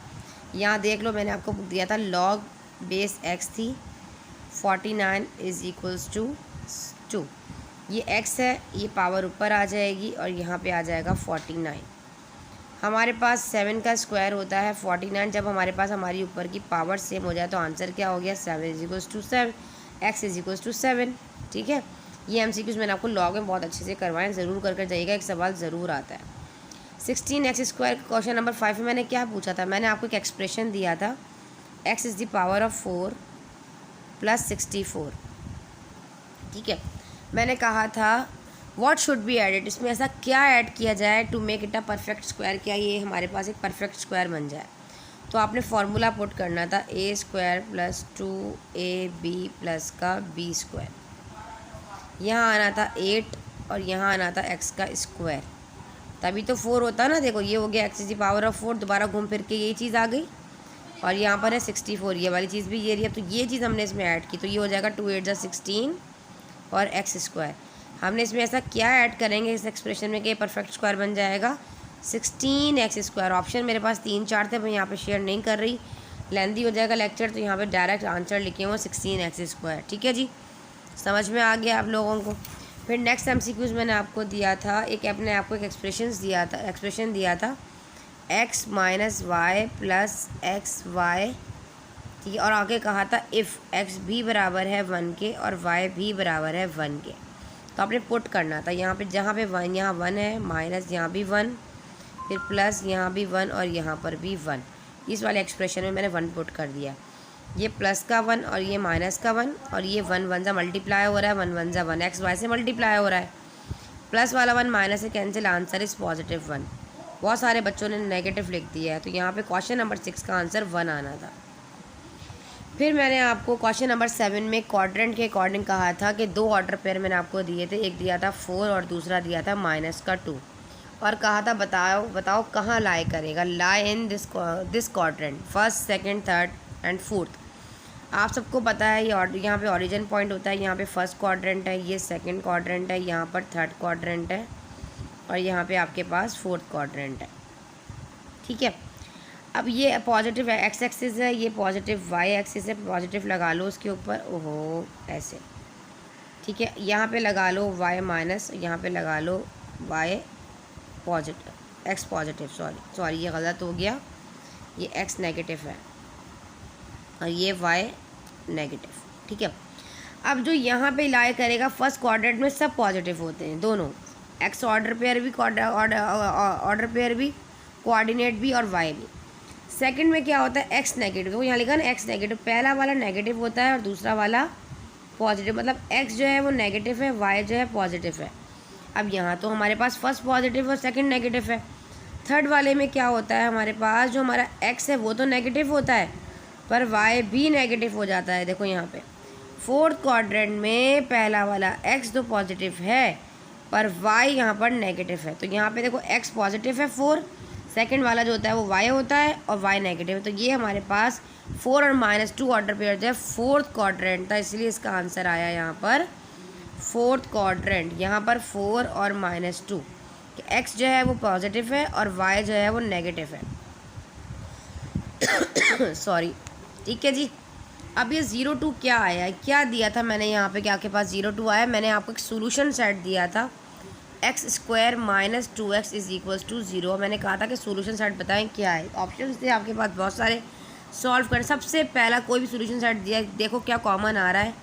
यहाँ देख लो। मैंने आपको दिया था log बेस x थी 49 = 2। ये x है, ये पावर ऊपर आ जाएगी और यहाँ पे आ जाएगा 49। हमारे पास 7 का स्क्वायर होता है 49। जब हमारे पास हमारी ऊपर की पावर सेम हो जाए तो आंसर क्या हो गया, 7 = 7, x = 7, ठीक है। ये MCQs मैंने आपको लॉग में बहुत अच्छे से करवाएं, ज़रूर कर जाइएगा, एक सवाल ज़रूर आता है। 16x² क्वेश्चन नंबर 5 में मैंने क्या पूछा था, मैंने आपको एक एक्सप्रेशन दिया था, x = 4 + 64, ठीक है। मैंने कहा था व्हाट शुड बी एडेड, इसमें ऐसा क्या ऐड किया जाए to make it a perfect square, क्या ये हमारे पास एक परफेक्ट स्क्वायर बन जाए। तो आपने फार्मूला पुट करना था a² + 2ab + का b²। यहाँ आना था 8 और यहाँ आना था x का स्क्वायर, तभी तो 4 होता ना। देखो ये हो गया x = 4, दोबारा घूम फिर के ये चीज़ आ गई और यहाँ पर है 64, ये वाली चीज़ भी ये रही है। तो ये चीज़ हमने इसमें ऐड की, तो ये हो जाएगा 2 8 = 16 और x²। हमने इसमें ऐसा क्या ऐड करेंगे इस एक्सप्रेशन में कि परफेक्ट स्क्वायर बन जाएगा, 16x²। ऑप्शन मेरे पास 3 4 थे, मैं यहाँ पे शेयर नहीं कर रही, लेंदी हो जाएगा लेक्चर, तो यहाँ पे डायरेक्ट आंसर लिखे हुए 16x², ठीक है जी। समझ में आ गया आप लोगों को। फिर नेक्स्ट MCQs मैंने आपको दिया था, अपने आपको एक एक्सप्रेशन दिया था x - y + xy, ठीक है। और आगे कहा था इफ़ x भी बराबर है 1 के और y भी बराबर है 1 के, तो आपने पुट करना था यहाँ पे, जहाँ पे 1 यहाँ 1 है, माइनस यहाँ भी 1, फिर प्लस यहाँ भी 1 और यहाँ पर भी 1। इस वाले एक्सप्रेशन में मैंने 1 पुट कर दिया। ये प्लस का 1 और ये माइनस का 1 और ये 1 1 से मल्टीप्लाई हो रहा है, 1 1 से 1 x y से मल्टीप्लाई हो रहा है, प्लस वाला 1 माइनस से कैंसिल, आंसर इज़ +1। बहुत सारे बच्चों ने नेगेटिव लिख दिया है, तो यहाँ पे क्वेश्चन नंबर 6 का आंसर 1 आना था। फिर मैंने आपको क्वेश्चन नंबर 7 में क्वाड्रेंट के अकॉर्डिंग कहा था कि 2 ऑर्डर पेयर मैंने आपको दिए थे, एक दिया था 4 और दूसरा दिया था -2, और कहा था बताओ कहाँ लाई करेगा, lie in this quadrant, first, second, third and fourth. आप सबको पता है ये यहाँ पे ओरिजिन पॉइंट होता है, यहाँ पे फर्स्ट क्वाड्रेंट है, ये सेकंड क्वाड्रेंट है, यहाँ पर थर्ड क्वाड्रेंट है, और यहाँ पे आपके पास फोर्थ क्वाड्रेंट है। ठीक है, अब ये पॉजिटिव एक्स एक्सिस है, ये पॉजिटिव वाई एक्सिस है, पॉजिटिव लगा लो उसके ऊपर, ओहो ऐसे। ठीक है, यहाँ पे लगा लो वाई माइनस, यहाँ पे लगा लो Y positive, X positive, sorry ये गलत हो गया, ये एक्स नेगेटिव है और ये वाई नेगेटिव। ठीक है, अब जो यहाँ पे लाई करेगा फर्स्ट क्वाड्रेंट में सब पॉजिटिव होते हैं, दोनों एक्स ऑर्डर पेयर भी, ऑर्डर पेयर भी, कोऑर्डिनेट भी और वाई भी। सेकंड में क्या होता है, एक्स नेगेटिव, तो यहाँ लिखा ना एक्स नेगेटिव, पहला वाला नेगेटिव होता है और दूसरा वाला पॉजिटिव, मतलब एक्स जो है वो नेगेटिव है, वाई जो है पॉजिटिव है। अब यहाँ तो हमारे पास फर्स्ट पॉजिटिव और सेकंड नेगेटिव है। थर्ड वाले में क्या होता है, हमारे पास जो हमारा एक्स है वो तो नेगेटिव होता है पर वाई भी नेगेटिव हो जाता है। देखो यहाँ पे फोर्थ क्वाड्रेंट में पहला वाला एक्स तो पॉजिटिव है पर वाई यहाँ पर नेगेटिव है, तो यहाँ पे देखो एक्स पॉजिटिव है 4, सेकंड वाला जो होता है वो वाई होता है और वाई नेगेटिव है, तो ये हमारे पास 4 और -2 ऑर्डर पेयर जो है फोर्थ क्वाड्रेंट था, इसलिए इसका आंसर आया यहाँ पर फोर्थ क्वाड्रेंट। यहाँ पर 4 और -2, एक्स जो है वो पॉजिटिव है और वाई जो है वो नेगेटिव है। सॉरी, ठीक है जी। अब ये 0 2 क्या आया है, क्या दिया था मैंने यहाँ पे, क्या आपके पास 0 2 आया, मैंने आपको एक सोल्यूशन सेट दिया था x² - 2x = 0। मैंने कहा था कि सोल्यूशन सेट बताएं क्या है, ऑप्शन थे आपके पास बहुत सारे सॉल्व कर। सबसे पहला कोई भी सोल्यूशन सेट दिया, देखो क्या कॉमन आ रहा है,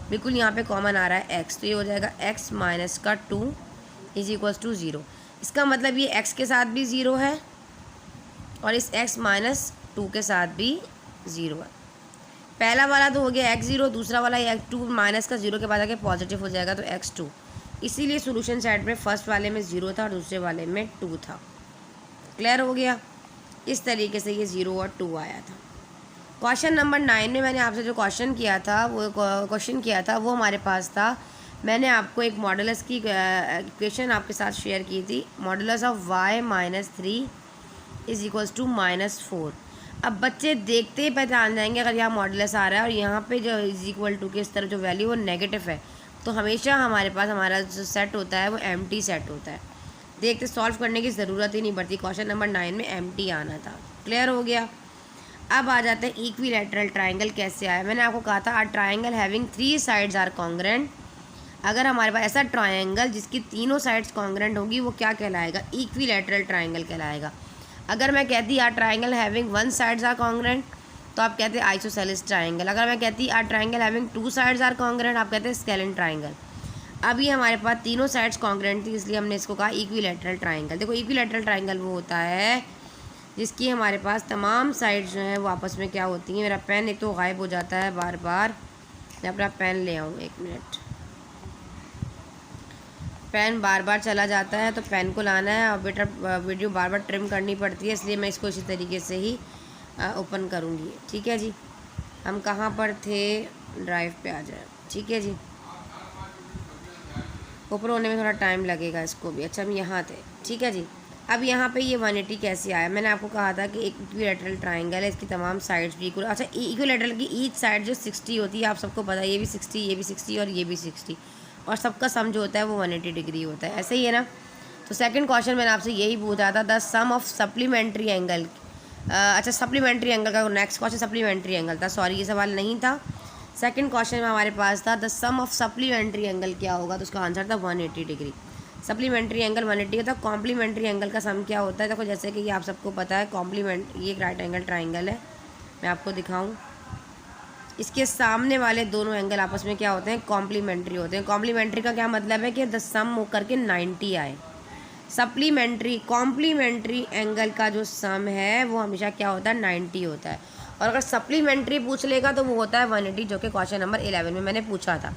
बिल्कुल यहाँ पे कॉमन आ रहा है x, तो ये हो जाएगा x - 2 = 0। इसका मतलब ये x के साथ भी 0 है और इस x - 2 के साथ भी 0 है। पहला वाला तो हो गया x0, दूसरा वाला x2 माइनस का 0 के बाद आके पॉजिटिव हो जाएगा तो x2, इसीलिए सोल्यूशन सेट में फर्स्ट वाले में 0 था और दूसरे वाले में 2 था। क्लियर हो गया, इस तरीके से ये 0 और 2 आया था। क्वेश्चन नंबर 9 में मैंने आपसे जो क्वेश्चन किया था वो हमारे पास था, मैंने आपको एक मॉडुलस की इक्वेशन आपके साथ शेयर की थी, मॉडुलस ऑफ y - 3 = -4। अब बच्चे देखते ही पहचान जाएंगे अगर यहाँ मॉडुलस आ रहा है और यहाँ पे जो = के इस तरह जो वैल्यू वो नेगेटिव है, तो हमेशा हमारे पास हमारा जो सेट होता है वो एम्प्टी सेट होता है, देखते सॉल्व करने की ज़रूरत ही नहीं पड़ती। क्वेश्चन नंबर 9 में एम्प्टी आना था। क्लियर हो गया। अब आ जाते हैं इक्विलैटरल ट्राइंगल कैसे आया। मैंने आपको कहा था a triangle having 3 sides are congruent. अगर हमारे पास ऐसा ट्राइंगल जिसकी तीनों साइड्स कॉन्ग्रेंट होगी वो क्या कहलाएगा, इक्विलैटरल ट्राइंगल कहलाएगा। अगर मैं कहती a triangle having 1 sides are congruent तो आप कहते हैं आइसोसेलेस ट्राइंगल। अगर मैं कहती a triangle having 2 sides are congruent आप कहते हैं स्केलेन ट्राइंगल। अब ये हमारे पास तीनों साइड्स कॉन्ग्रेंट थी इसलिए हमने इसको कहा इक्विलैटरल ट्राइंगल। देखो इक्विलैटरल ट्राइंगल वो होता है जिसकी हमारे पास तमाम साइड्स जो हैं वो आपस में क्या होती हैं। मेरा पेन एक तो गायब हो जाता है बार बार, मैं अपना पेन ले आऊँ, 1 मिनट, पेन बार बार चला जाता है तो पेन को लाना है और बेटा वीडियो बार बार ट्रिम करनी पड़ती है, इसलिए मैं इसको इसी तरीके से ही ओपन करूँगी। ठीक है जी, हम कहाँ पर थे, ड्राइव पे आ जाए। ठीक है जी, ऊपर होने में थोड़ा टाइम लगेगा इसको भी। अच्छा हम यहाँ थे। ठीक है जी, अब यहाँ पे ये 180 कैसे आया। मैंने आपको कहा था कि एक इक्विलैटरल ट्राइंगल है, इसकी तमाम साइड्स भी इक्वल। अच्छा इक्विलैटरल की ईच साइड जो 60 होती है, आप सबको पता है, ये भी 60, ये भी 60 और ये भी 60, और सबका सम जो होता है वो 180 डिग्री होता है। ऐसे ही है ना। तो सेकंड क्वेश्चन मैंने आपसे यही पूछा था, the sum of supplementary angle. अच्छा सप्लीमेंट्री एंगल का नेक्स्ट क्वेश्चन सप्लीमेंट्री एंगल था, सॉरी ये सवाल नहीं था। सेकंड क्वेश्चन में हमारे पास था the sum of supplementary angle क्या होगा, तो उसका आंसर था 180 डिग्री। सप्लीमेंट्री एंगल 180 होता है। कॉम्प्लीमेंट्री एंगल का सम क्या होता है, देखो जैसे कि ये आप सबको पता है, ये एक राइट एंगल ट्राइंगल है, मैं आपको दिखाऊँ। इसके सामने वाले दोनों एंगल आपस में क्या होते हैं, कॉम्प्लीमेंट्री होते हैं। कॉम्प्लीमेंट्री का क्या मतलब है कि द सम होकर के 90 आए। कॉम्प्लीमेंट्री एंगल का जो सम है वो हमेशा क्या होता है, 90 होता है। और अगर सप्लीमेंट्री पूछ लेगा तो वो होता है 180, जो कि क्वेश्चन नंबर 11 में मैंने पूछा था।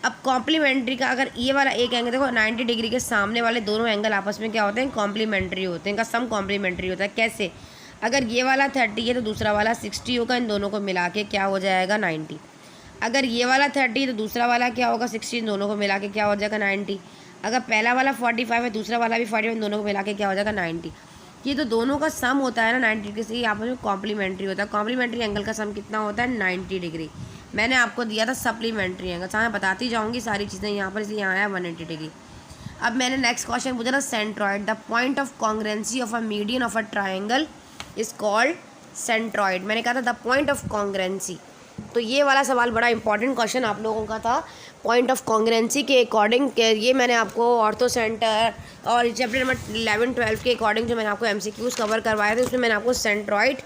अब कॉम्प्लीमेंट्री का अगर ये वाला एक एंगल देखो 90 डिग्री के सामने वाले दोनों एंगल आपस में क्या होते हैं, कॉम्प्लीमेंट्री होते हैं, इनका सम कॉम्प्लीमेंट्री होता है। कैसे, अगर ये वाला 30 है तो दूसरा वाला 60 होगा, इन दोनों को मिला के क्या हो जाएगा 90। अगर ये वाला 30 तो दूसरा वाला क्या होगा 60, इन दोनों को मिला के क्या हो जाएगा 90। अगर पहला वाला 45 है दूसरा वाला भी 45, इन दोनों को मिला के क्या हो जाएगा 90। ये तो दोनों का सम होता है ना 90 डिग्री से, आपस में कॉम्प्लीमेंट्री होता है। कॉम्प्लीमेंट्री एंगल का सम कितना होता है 90 डिग्री। मैंने आपको दिया था सप्लीमेंट्री एंगल, मैं बताती जाऊँगी सारी चीज़ें यहाँ पर, इसलिए यहाँ आया 180 डिग्री। अब मैंने नेक्स्ट क्वेश्चन पूछा था centroid, the point of कॉन्ग्रेंसी of a median of a triangle is called centroid. मैंने कहा था द पॉइंट ऑफ कॉन्ग्रेंसी, तो ये वाला सवाल बड़ा इंपॉर्टेंट क्वेश्चन आप लोगों का था। पॉइंट ऑफ कॉन्ग्रेंसी के अकॉर्डिंग ये मैंने आपको ऑर्थो सेंटर और चैप्टर नंबर 11-12 के अकॉर्डिंग जो मैंने आपको MCQs कवर करवाए थे, उसमें मैंने आपको सेंट्रॉइड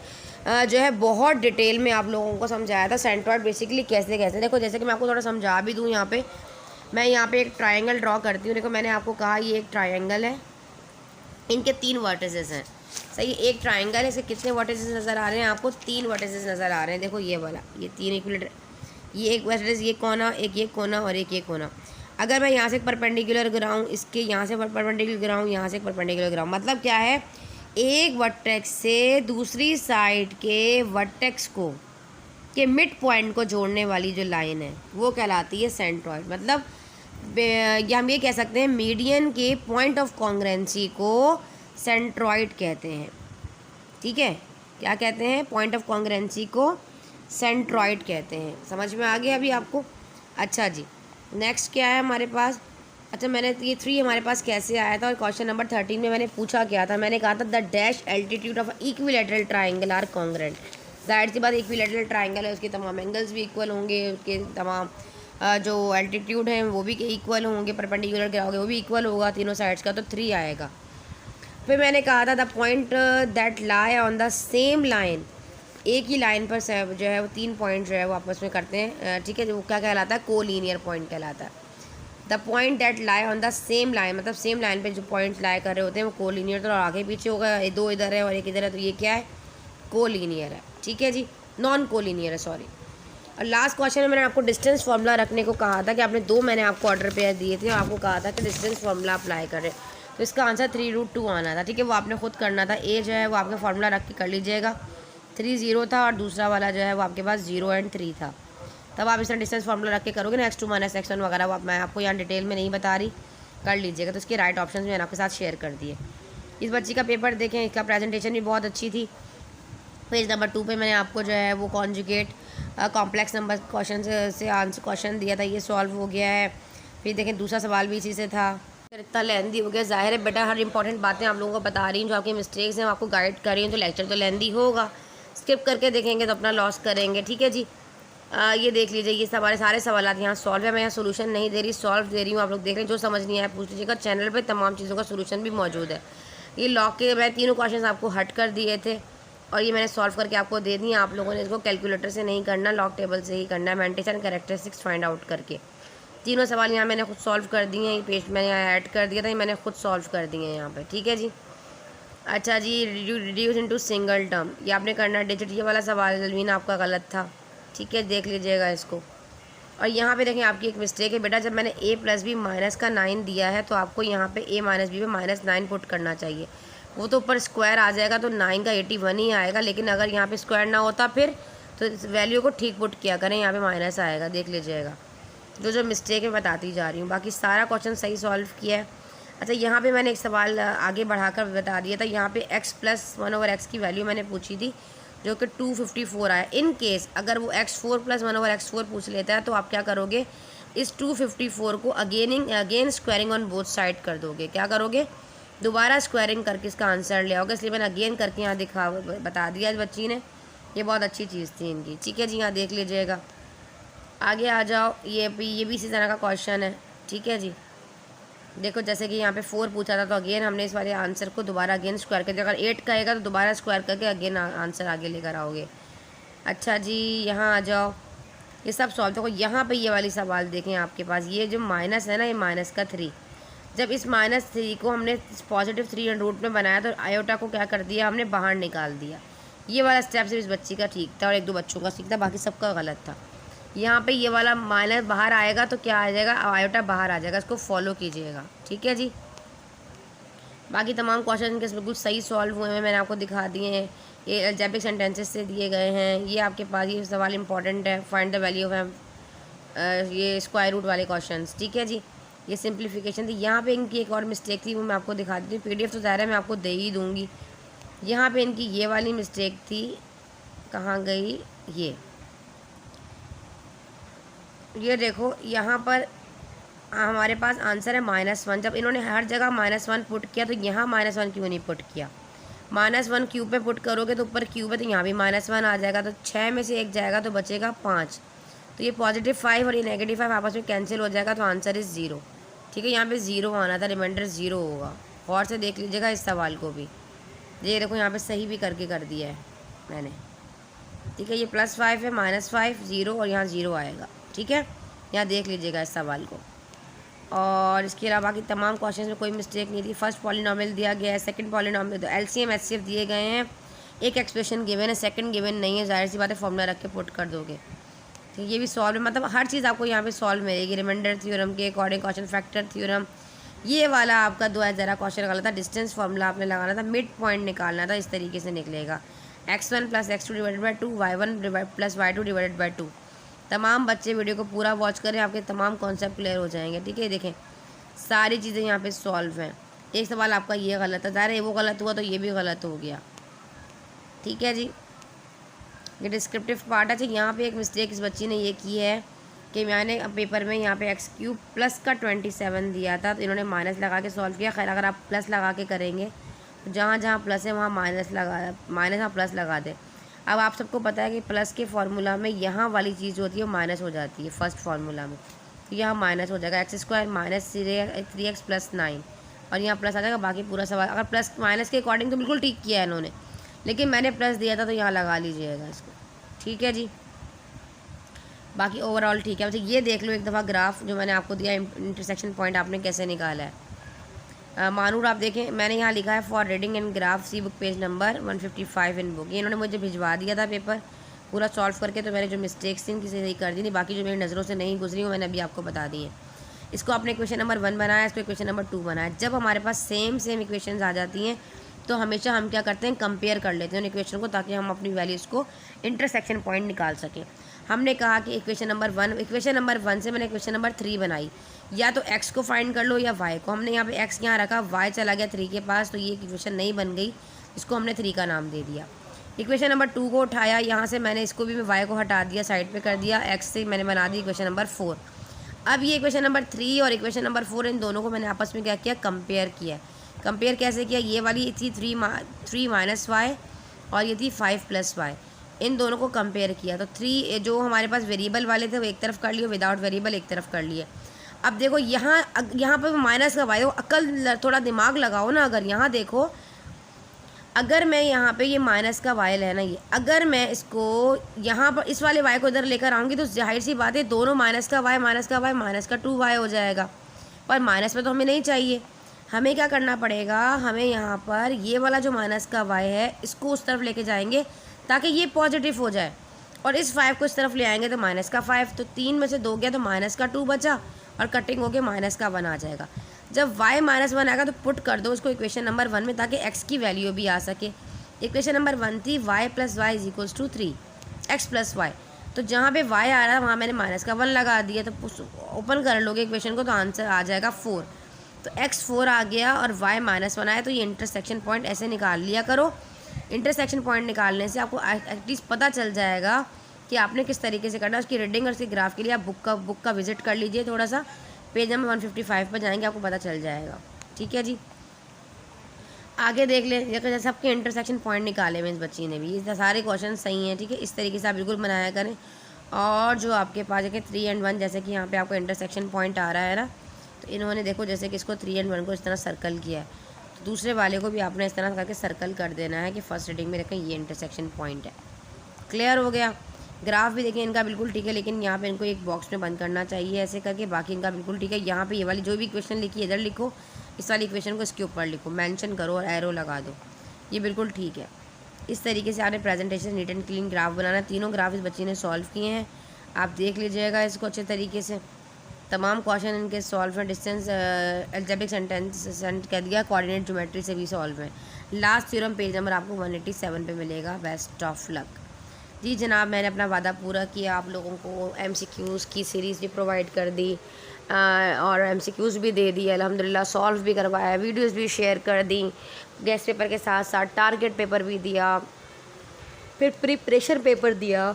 जो है बहुत डिटेल में आप लोगों को समझाया था। सेंट्रॉइड बेसिकली कैसे कैसे, देखो जैसे कि मैं आपको थोड़ा समझा भी दूँ, यहाँ पे मैं यहाँ पे एक ट्रायंगल ड्रॉ करती हूँ। देखो मैंने आपको कहा ये एक ट्रायंगल है, इनके 3 वर्टिसेस हैं, सही। एक ट्रायंगल है, इसके कितने वर्टिसेस नज़र आ रहे हैं आपको, 3 वर्टिसेस नज़र आ रहे हैं। देखो ये वाला, ये 3 इक्विलेटर, ये एक वर्टिस, ये कोना, एक ये कोना और एक ये कोना। अगर मैं यहाँ से परपेंडिकुलर गिराऊँ, इसके यहाँ से परपेंडिकुलर गिराऊँ, यहाँ से परपेंडिकुलर गिराऊँ, मतलब क्या है, एक वर्टेक्स से दूसरी साइड के वर्टेक्स को के मिड पॉइंट को जोड़ने वाली जो लाइन है वो कहलाती है सेंट्रॉइड। मतलब या हम ये कह सकते हैं मीडियन के पॉइंट ऑफ कॉन्ग्रेंसी को सेंट्रॉइड कहते हैं, ठीक है। क्या कहते हैं, पॉइंट ऑफ कॉन्ग्रेंसी को सेंट्रॉइड कहते हैं। समझ में आ गया अभी आपको। अच्छा जी, नेक्स्ट क्या है हमारे पास। अच्छा, मैंने ये 3 हमारे पास कैसे आया था, और क्वेश्चन नंबर 13 में मैंने पूछा क्या था, मैंने कहा था the dash altitude of equilateral triangle are congruent. जाहिर सी बात इक्विलैटरल ट्राइंगल है, उसके तमाम एंगल्स भी इक्वल होंगे, उसके तमाम जो एल्टीट्यूड है वो भी इक्वल होंगे, परपेंडिकुलर गिराओगे वो भी इक्वल होगा तीनों साइड्स का, तो 3 आएगा। फिर मैंने कहा था the point that lie on the same line, एक ही लाइन पर जो है वो 3 पॉइंट जो है वो आपस में करते हैं, ठीक है। वो क्या कहलाता है, कोलिनियर पॉइंट कहलाता है। The point that lie on the same line, मतलब सेम लाइन पे जो पॉइंट्स लाई कर रहे होते हैं वो कोलिनियर, तो आगे पीछे होगा, 2 इधर है और 1 इधर है, तो ये क्या है, कोलिनियर है, ठीक है जी, नॉन कोलिनियर है, सॉरी। और लास्ट क्वेश्चन में मैंने आपको डिस्टेंस फार्मूला रखने को कहा था कि आपने 2 मैंने आपको ऑर्डर पे दिए थे और आपको कहा था कि डिस्टेंस फार्मूला अप्लाई करें, तो इसका आंसर 3√2 आना था, ठीक है। वो आपने खुद करना था। ए जो है वो आपका फार्मूला रख के कर लीजिएगा, 3 0 था और दूसरा वाला जो है वो आपके पास 0 और 3 था, तब आप इस तरह डिस्टेंस फार्मूला रख के करोगे ना, x2 - x1 वगैरह, वो मैं आपको यहाँ डिटेल में नहीं बता रही, कर लीजिएगा। तो इसके राइट ऑप्शन मैंने आपके साथ शेयर कर दिए। इस बच्ची का पेपर देखें, इसका प्रेजेंटेशन भी बहुत अच्छी थी। पेज नंबर 2 पे मैंने आपको जो है वो कॉन्जुगेट कॉम्प्लेक्स नंबर क्वेश्चन से आंसर क्वेश्चन दिया था, ये सॉल्व हो गया है। फिर देखें दूसरा सवाल भी इसी से था। इतना लेंदी हो गया, जाहिर है बेटा हर इंपॉर्टेंट बातें आप लोगों को बता रही हूँ, जो आपकी मिस्टेक्स हैं वो आपको गाइड कर रही हैं, तो लेक्चर तो लेंदी होगा, स्किप करके देखेंगे तो अपना लॉस करेंगे, ठीक है जी। ये देख लीजिए, ये हमारे सारे सवाल यहाँ सॉल्व है। मैं यहाँ सोल्यूशन नहीं दे रही, सॉल्व दे रही हूँ, आप लोग देख रहे हैं। जो समझ नहीं आया पूछ लीजिएगा, चैनल पे तमाम चीज़ों का सोल्यूशन भी मौजूद है। ये लॉग के मैं 3 क्वेश्चन आपको हट कर दिए थे और ये मैंने सॉल्व करके आपको दे दी। आप लोगों ने इसको कैलकुलेटर से नहीं करना, लॉग टेबल से ही करना है, मेंटेशन कैरेक्टरिस्टिक्स फाइंड आउट करके। 3 सवाल यहाँ मैंने खुद सॉल्व कर दिए हैं, ये पेज मैंने यहाँ ऐड कर दिया था, ये मैंने खुद सॉल्व कर दिए हैं यहाँ पर, ठीक है जी। अच्छा जी, रिड्यूस इनटू सिंगल टर्म, ये आपने करना डिजिट, ये वाला सवाल जलवीन आपका गलत था, ठीक है, देख लीजिएगा इसको। और यहाँ पे देखें आपकी एक मिस्टेक है बेटा, जब मैंने a + b - का 9 दिया है तो आपको यहाँ पे a - b पे -9 पुट करना चाहिए। वो तो ऊपर स्क्वायर आ जाएगा तो 9 का 81 ही आएगा, लेकिन अगर यहाँ पे स्क्वायर ना होता फिर तो इस वैल्यू को ठीक पुट किया करें, यहाँ पे माइनस आएगा, देख लीजिएगा। जो मिस्टेक है बताती जा रही हूँ, बाकी सारा क्वेश्चन सही सॉल्व किया है। अच्छा, यहाँ पे मैंने एक सवाल आगे बढ़ाकर बता दिया था, यहाँ पे x + 1/x की वैल्यू मैंने पूछी थी जो कि 254 आया। इन केस अगर वो x4 + 1/x4 पूछ लेता है तो आप क्या करोगे, इस 254 को again squaring on both side कर दोगे। क्या करोगे, दोबारा स्क्वायरिंग करके इसका आंसर ले आओगे, इसलिए मैंने अगेन करके यहाँ बता दिया इस बच्ची ने, ये बहुत अच्छी चीज़ थी इनकी, ठीक है जी। यहाँ देख लीजिएगा, आगे आ जाओ। ये भी इसी तरह का क्वेश्चन है, ठीक है जी। देखो जैसे कि यहाँ पे 4 पूछा था तो अगेन हमने इस वाले आंसर को दोबारा अगेन स्क्वायर करके, अगर 8 कहेगा तो दोबारा स्क्वायर करके अगेन आंसर आगे लेकर आओगे। अच्छा जी, यहाँ आ जाओ, ये सब सॉल्व। देखो यहाँ पे ये वाली सवाल देखें, आपके पास ये जो माइनस है ना, ये माइनस का 3, जब इस -3 को हमने +3 रूट में बनाया तो आयोटा को क्या कर दिया, हमने बाहर निकाल दिया। ये वाला स्टेप सिर्फ इस बच्ची का ठीक था और 1-2 बच्चों का ठीक था, बाकी सबका गलत था। यहाँ पे ये वाला माइनस बाहर आएगा तो क्या आ जाएगा, आयोटा बाहर आ जाएगा, इसको फॉलो कीजिएगा, ठीक है जी। बाकी तमाम क्वेश्चन इनके बिल्कुल सही सॉल्व हुए हैं, मैंने आपको दिखा दिए हैं। ये अलजेब्रिक सेंटेंसेस से दिए गए हैं। ये आपके पास ये सवाल इंपॉर्टेंट है, फाइंड द वैल्यू ऑफ ये स्क्वायर रूट वाले क्वेश्चंस, ठीक है जी। ये सिंप्लीफिकेशन थी। यहाँ पे इनकी एक और मिस्टेक थी, वो मैं आपको दिखा देती हूँ। PDF तो ज़ाहिर है मैं आपको दे ही दूँगी। यहाँ पे इनकी ये वाली मिस्टेक थी, कहाँ गई ये देखो यहाँ पर हमारे पास आंसर है -1। जब इन्होंने हर जगह -1 पुट किया तो यहाँ -1 क्यों नहीं पुट किया। -1 क्यूब पे पुट करोगे तो ऊपर क्यूब है तो यहाँ भी -1 आ जाएगा, तो 6 में से 1 जाएगा तो बचेगा 5। तो ये +5 और ये -5 आपस में कैंसिल हो जाएगा, तो आंसर इज़ 0, ठीक है। यहाँ पे 0 आना था, रिमाइंडर 0 होगा। और से देख लीजिएगा इस सवाल को भी। ये देखो यहाँ पे सही भी करके कर दिया है मैंने, ठीक है। ये +5 है, -5 0 और यहाँ 0 आएगा, ठीक है। यहाँ देख लीजिएगा इस सवाल को। और इसके अलावा बाकी तमाम क्वेश्चन में कोई मिस्टेक नहीं थी। फर्स्ट पॉलिनॉमियल दिया गया है, सेकंड पॉलिनॉमियल तो LCM HCF दिए गए हैं। एक एक्सप्रेशन गिवन है, सेकंड गिवन नहीं है, जाहिर सी बात है फॉर्मूला रख के पुट कर दोगे, तो ये भी सॉल्व है। मतलब हर चीज़ आपको यहाँ पे सॉल्व मिलेगी। रिमाइंडर थ्योरम के अकॉर्डिंग, क्वेश्चन फैक्टर थ्योरम। ये वाला आपका 2000 क्वेश्चन गलत था। डिस्टेंस फार्मूला आपने लगाना था, मिड पॉइंट निकालना था, इस तरीके से निकलेगा। x1 + x2 divided by 2, y1 + y2 divided by 2। तमाम बच्चे वीडियो को पूरा वॉच करें, आपके तमाम कॉन्सेप्ट क्लियर हो जाएंगे, ठीक है। देखें सारी चीज़ें यहाँ पे सॉल्व हैं। एक सवाल आपका ये गलत है, ज़ाहिर है वो गलत हुआ तो ये भी गलत हो गया, ठीक है जी। ये डिस्क्रिप्टिव पार्ट है। यहाँ पे एक मिस्टेक इस बच्ची ने ये की है कि मैंने पेपर में यहाँ पे x³ प्लस का 27 दिया था, तो इन्होंने माइनस लगा के सॉल्व किया। खैर अगर आप प्लस लगा के करेंगे तो जहाँ जहाँ प्लस है वहाँ माइनस यहाँ प्लस लगा दे। अब आप सबको पता है कि प्लस के फार्मूला में यहाँ वाली चीज़ होती है वो माइनस हो जाती है फर्स्ट फार्मूला में, तो यहाँ माइनस हो जाएगा। x² - 3x + 9 और यहाँ प्लस आ जाएगा। बाकी पूरा सवाल अगर प्लस माइनस के अकॉर्डिंग तो बिल्कुल ठीक किया है इन्होंने, लेकिन मैंने प्लस दिया था तो यहाँ लगा लीजिएगा इसको, ठीक है जी। बाकी ओवरऑल ठीक है। वैसे ये देख लो एक दफ़ा ग्राफ जो मैंने आपको दिया, इंटरसेक्शन पॉइंट आपने कैसे निकाला है। मानूर आप देखें, मैंने यहाँ लिखा है for reading and graph see book page number 155 in book. ये इन्होंने मुझे भिजवा दिया था पेपर पूरा सॉल्व करके, तो मैंने जो मिस्टेक्स थी इनकी सही कर दी थी। बाकी जो मेरी नज़रों से नहीं गुजरी वो मैंने अभी आपको बता दी है। इसको आपने इक्वेशन नंबर 1 बनाया, इसको इक्वेशन नंबर 2 बनाया। जब हमारे पास सेम इक्वेशन आ जाती हैं तो हमेशा हम क्या करते हैं, कंपेयर कर लेते हैं उन इक्वेशन को, ताकि हम अपनी वैल्यूज़ को इंटरसेक्शन पॉइंट निकाल सकें। हमने कहा कि इक्वेशन नंबर 1 से मैंने इक्वेशन नंबर 3 बनाई। या तो x को फाइंड कर लो या y को। हमने यहाँ पे x यहाँ रखा, y चला गया 3 के पास, तो ये इक्वेशन नहीं बन गई, इसको हमने 3 का नाम दे दिया। इक्वेशन नंबर 2 को उठाया, यहाँ से मैंने इसको भी y को हटा दिया, साइड पे कर दिया, x से मैंने बना दी इक्वेशन नंबर 4। अब ये इक्वेशन नंबर 3 और इक्वेशन नंबर 4 इन दोनों को मैंने आपस में क्या किया, कंपेयर किया। कंपेयर कैसे किया, ये वाली थी 3 - y और ये थी 5 + y। इन दोनों को कंपेयर किया तो 3 जो हमारे पास वेरिएबल वाले थे वो एक तरफ कर लिए, विदाउट वेरिएबल एक तरफ कर लिए। अब देखो यहाँ पर माइनस का वाई, अकल थोड़ा दिमाग लगाओ ना। अगर यहाँ देखो, अगर मैं यहाँ पे ये माइनस का वाई है ना, ये अगर मैं इसको यहाँ पर इस वाले वाई को इधर लेकर आऊँगी तो जाहिर सी बात है दोनों माइनस का वाई -2y हो जाएगा। पर माइनस में तो हमें नहीं चाहिए। हमें क्या करना पड़ेगा, हमें यहाँ पर ये वाला जो माइनस का वाई है इसको उस तरफ लेके जाएंगे ताकि ये पॉजिटिव हो जाए, और इस 5 को इस तरफ ले आएंगे तो -5। तो 3 में से 2 गया तो -2 बचा और कटिंग होके -1 आ जाएगा। जब y -1 आएगा तो पुट कर दो उसको इक्वेशन नंबर 1 में, ताकि x की वैल्यू भी आ सके। इक्वेशन नंबर 1 थी y + y = 3, x + y। तो जहाँ पे y आ रहा है वहाँ मैंने -1 लगा दिया, तो ओपन कर लोगे इक्वेशन को तो आंसर आ जाएगा 4। तो x 4 आ गया और y -1 आया, तो ये इंटरसेक्शन पॉइंट ऐसे निकाल लिया करो। इंटरसेक्शन पॉइंट निकालने से आपको एटलीस्ट पता चल जाएगा कि आपने किस तरीके से करना है। उसकी रीडिंग और उसके ग्राफ के लिए आप बुक का विजिट कर लीजिए, थोड़ा सा पेज नंबर 155 पर जाएंगे, आपको पता चल जाएगा, ठीक है जी। आगे देख लें, जैसे सबके इंटरसेक्शन पॉइंट निकाले हुए इस बच्ची ने भी, ये सारे क्वेश्चन सही हैं, ठीक है। इस तरीके से आप बिल्कुल बनाया करें। और जो आपके पास है 3 और 1, जैसे कि यहाँ पे आपको इंटरसेक्शन पॉइंट आ रहा है ना, तो इन्होंने देखो जैसे कि इसको 3 और 1 को इस तरह सर्कल किया है, तो दूसरे वाले को भी आपने इस तरह करके सर्कल कर देना है कि फर्स्ट रीडिंग में देखें ये इंटरसेक्शन पॉइंट है। क्लियर हो गया। ग्राफ भी देखिए इनका बिल्कुल ठीक है, लेकिन यहाँ पे इनको एक बॉक्स में बंद करना चाहिए ऐसे करके। बाकी इनका बिल्कुल ठीक है। यहाँ पे ये वाली जो भी इक्वेशन लिखी है इधर लिखो, इस वाली इक्वेशन को इसके ऊपर लिखो, मेंशन करो और एरो लगा दो, ये बिल्कुल ठीक है। इस तरीके से आपने presentation neat and clean graph बनाना। तीनों ग्राफ इस बच्ची ने सॉल्व किए हैं। आप देख लीजिएगा इसको अच्छे तरीके से। तमाम क्वेश्चन इनके सॉल्व हैं, डिस्टेंस एल्जेब्रिक सेंटेंस कह दिया, कोऑर्डिनेट ज्योमेट्री से भी सॉल्व है। लास्ट थ्योरम पेज नंबर आपको 187 पे मिलेगा। Best of luck. जी जनाब, मैंने अपना वादा पूरा किया, आप लोगों को MCQs की सीरीज़ भी प्रोवाइड कर दी और MCQs भी दे दी अल्हम्दुलिल्लाह, सॉल्व भी करवाया, वीडियोस भी शेयर कर दी, गेस्ट पेपर के साथ साथ टारगेट पेपर भी दिया, फिर प्रिपरेशन पेपर दिया,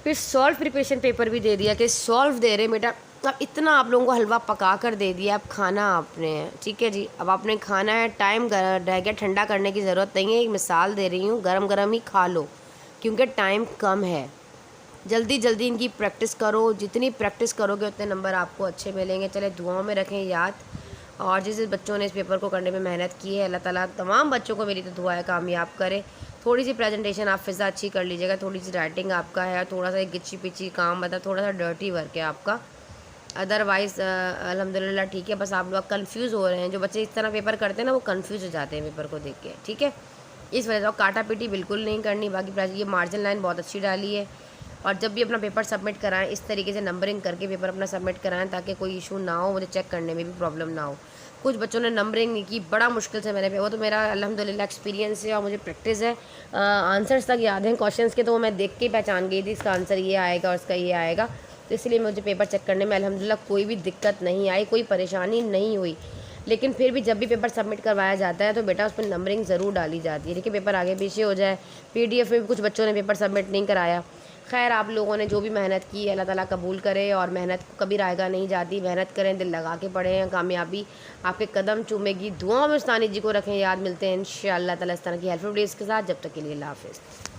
फिर सॉल्व प्रिपरेशन पेपर भी दे दिया कि सॉल्व दे रहे बेटा। अब इतना आप लोगों को हलवा पका कर दे दिया, अब खाना आपने है, ठीक है जी। अब आपने खाना है, टाइम रह गया, ठंडा करने की ज़रूरत नहीं है। एक मिसाल दे रही हूँ, गरम गरम ही खा लो क्योंकि टाइम कम है। जल्दी जल्दी इनकी प्रैक्टिस करो, जितनी प्रैक्टिस करोगे उतने नंबर आपको अच्छे मिलेंगे। चले दुआओं में रखें याद। और जिस बच्चों ने इस पेपर को करने में मेहनत की है, अल्लाह ताला तमाम बच्चों को मेरी तो दुआ है कामयाब करे। थोड़ी सी प्रेजेंटेशन आप फिज़ा अच्छी कर लीजिएगा, थोड़ी सी राइटिंग आपका है, थोड़ा सा एक गिच्ची पिची काम, मतलब थोड़ा सा डर्टी वर्क है आपका, अदरवाइज़ अल्हम्दुलिल्लाह ठीक है। बस आप लोग कंफ्यूज हो रहे हैं, जो बच्चे इस तरह पेपर करते हैं ना वो कंफ्यूज हो जाते हैं पेपर को देख के, ठीक है। इस वजह से काटा पीटी बिल्कुल नहीं करनी। बाकी ये मार्जिन लाइन बहुत अच्छी डाली है। और जब भी अपना पेपर सबमिट कराएं इस तरीके से नंबरिंग करके पेपर अपना सबमिट कराएं ताकि कोई इशू ना हो, मुझे चेक करने में भी प्रॉब्लम ना हो। कुछ बच्चों ने नंबरिंग नहीं की, बड़ा मुश्किल से मैंने, वो तो मेरा अल्हम्दुलिल्लाह एक्सपीरियंस है और मुझे प्रैक्टिस है, आंसर्स तक याद हैं क्वेश्चंस के, तो वो मैं देख के पहचान गई थी इसका आंसर ये आएगा और इसका ये आएगा। तो इसलिए मुझे पेपर चेक करने में अल्हम्दुलिल्लाह कोई भी दिक्कत नहीं आई, कोई परेशानी नहीं हुई। लेकिन फिर भी जब भी पेपर सबमिट करवाया जाता है तो बेटा उस पर नंबरिंग ज़रूर डाली जाती है। देखिए पेपर आगे पीछे हो जाए, PDF में भी कुछ बच्चों ने पेपर सबमिट नहीं कराया। खैर, आप लोगों ने जो भी मेहनत की अल्लाह ताला कबूल करे, और मेहनत कभी रायगा नहीं जाती। मेहनत करें, दिल लगा के पढ़ें, कामयाबी आपके कदम चूमेगी। दुआओं में उस्तानी जी को रखें याद। मिलते हैं इंशाअल्लाह ताला इस तरह की हेल्पफुल वीडियोज़ के साथ। जब तक के लिए अल्लाह हाफ़िज़।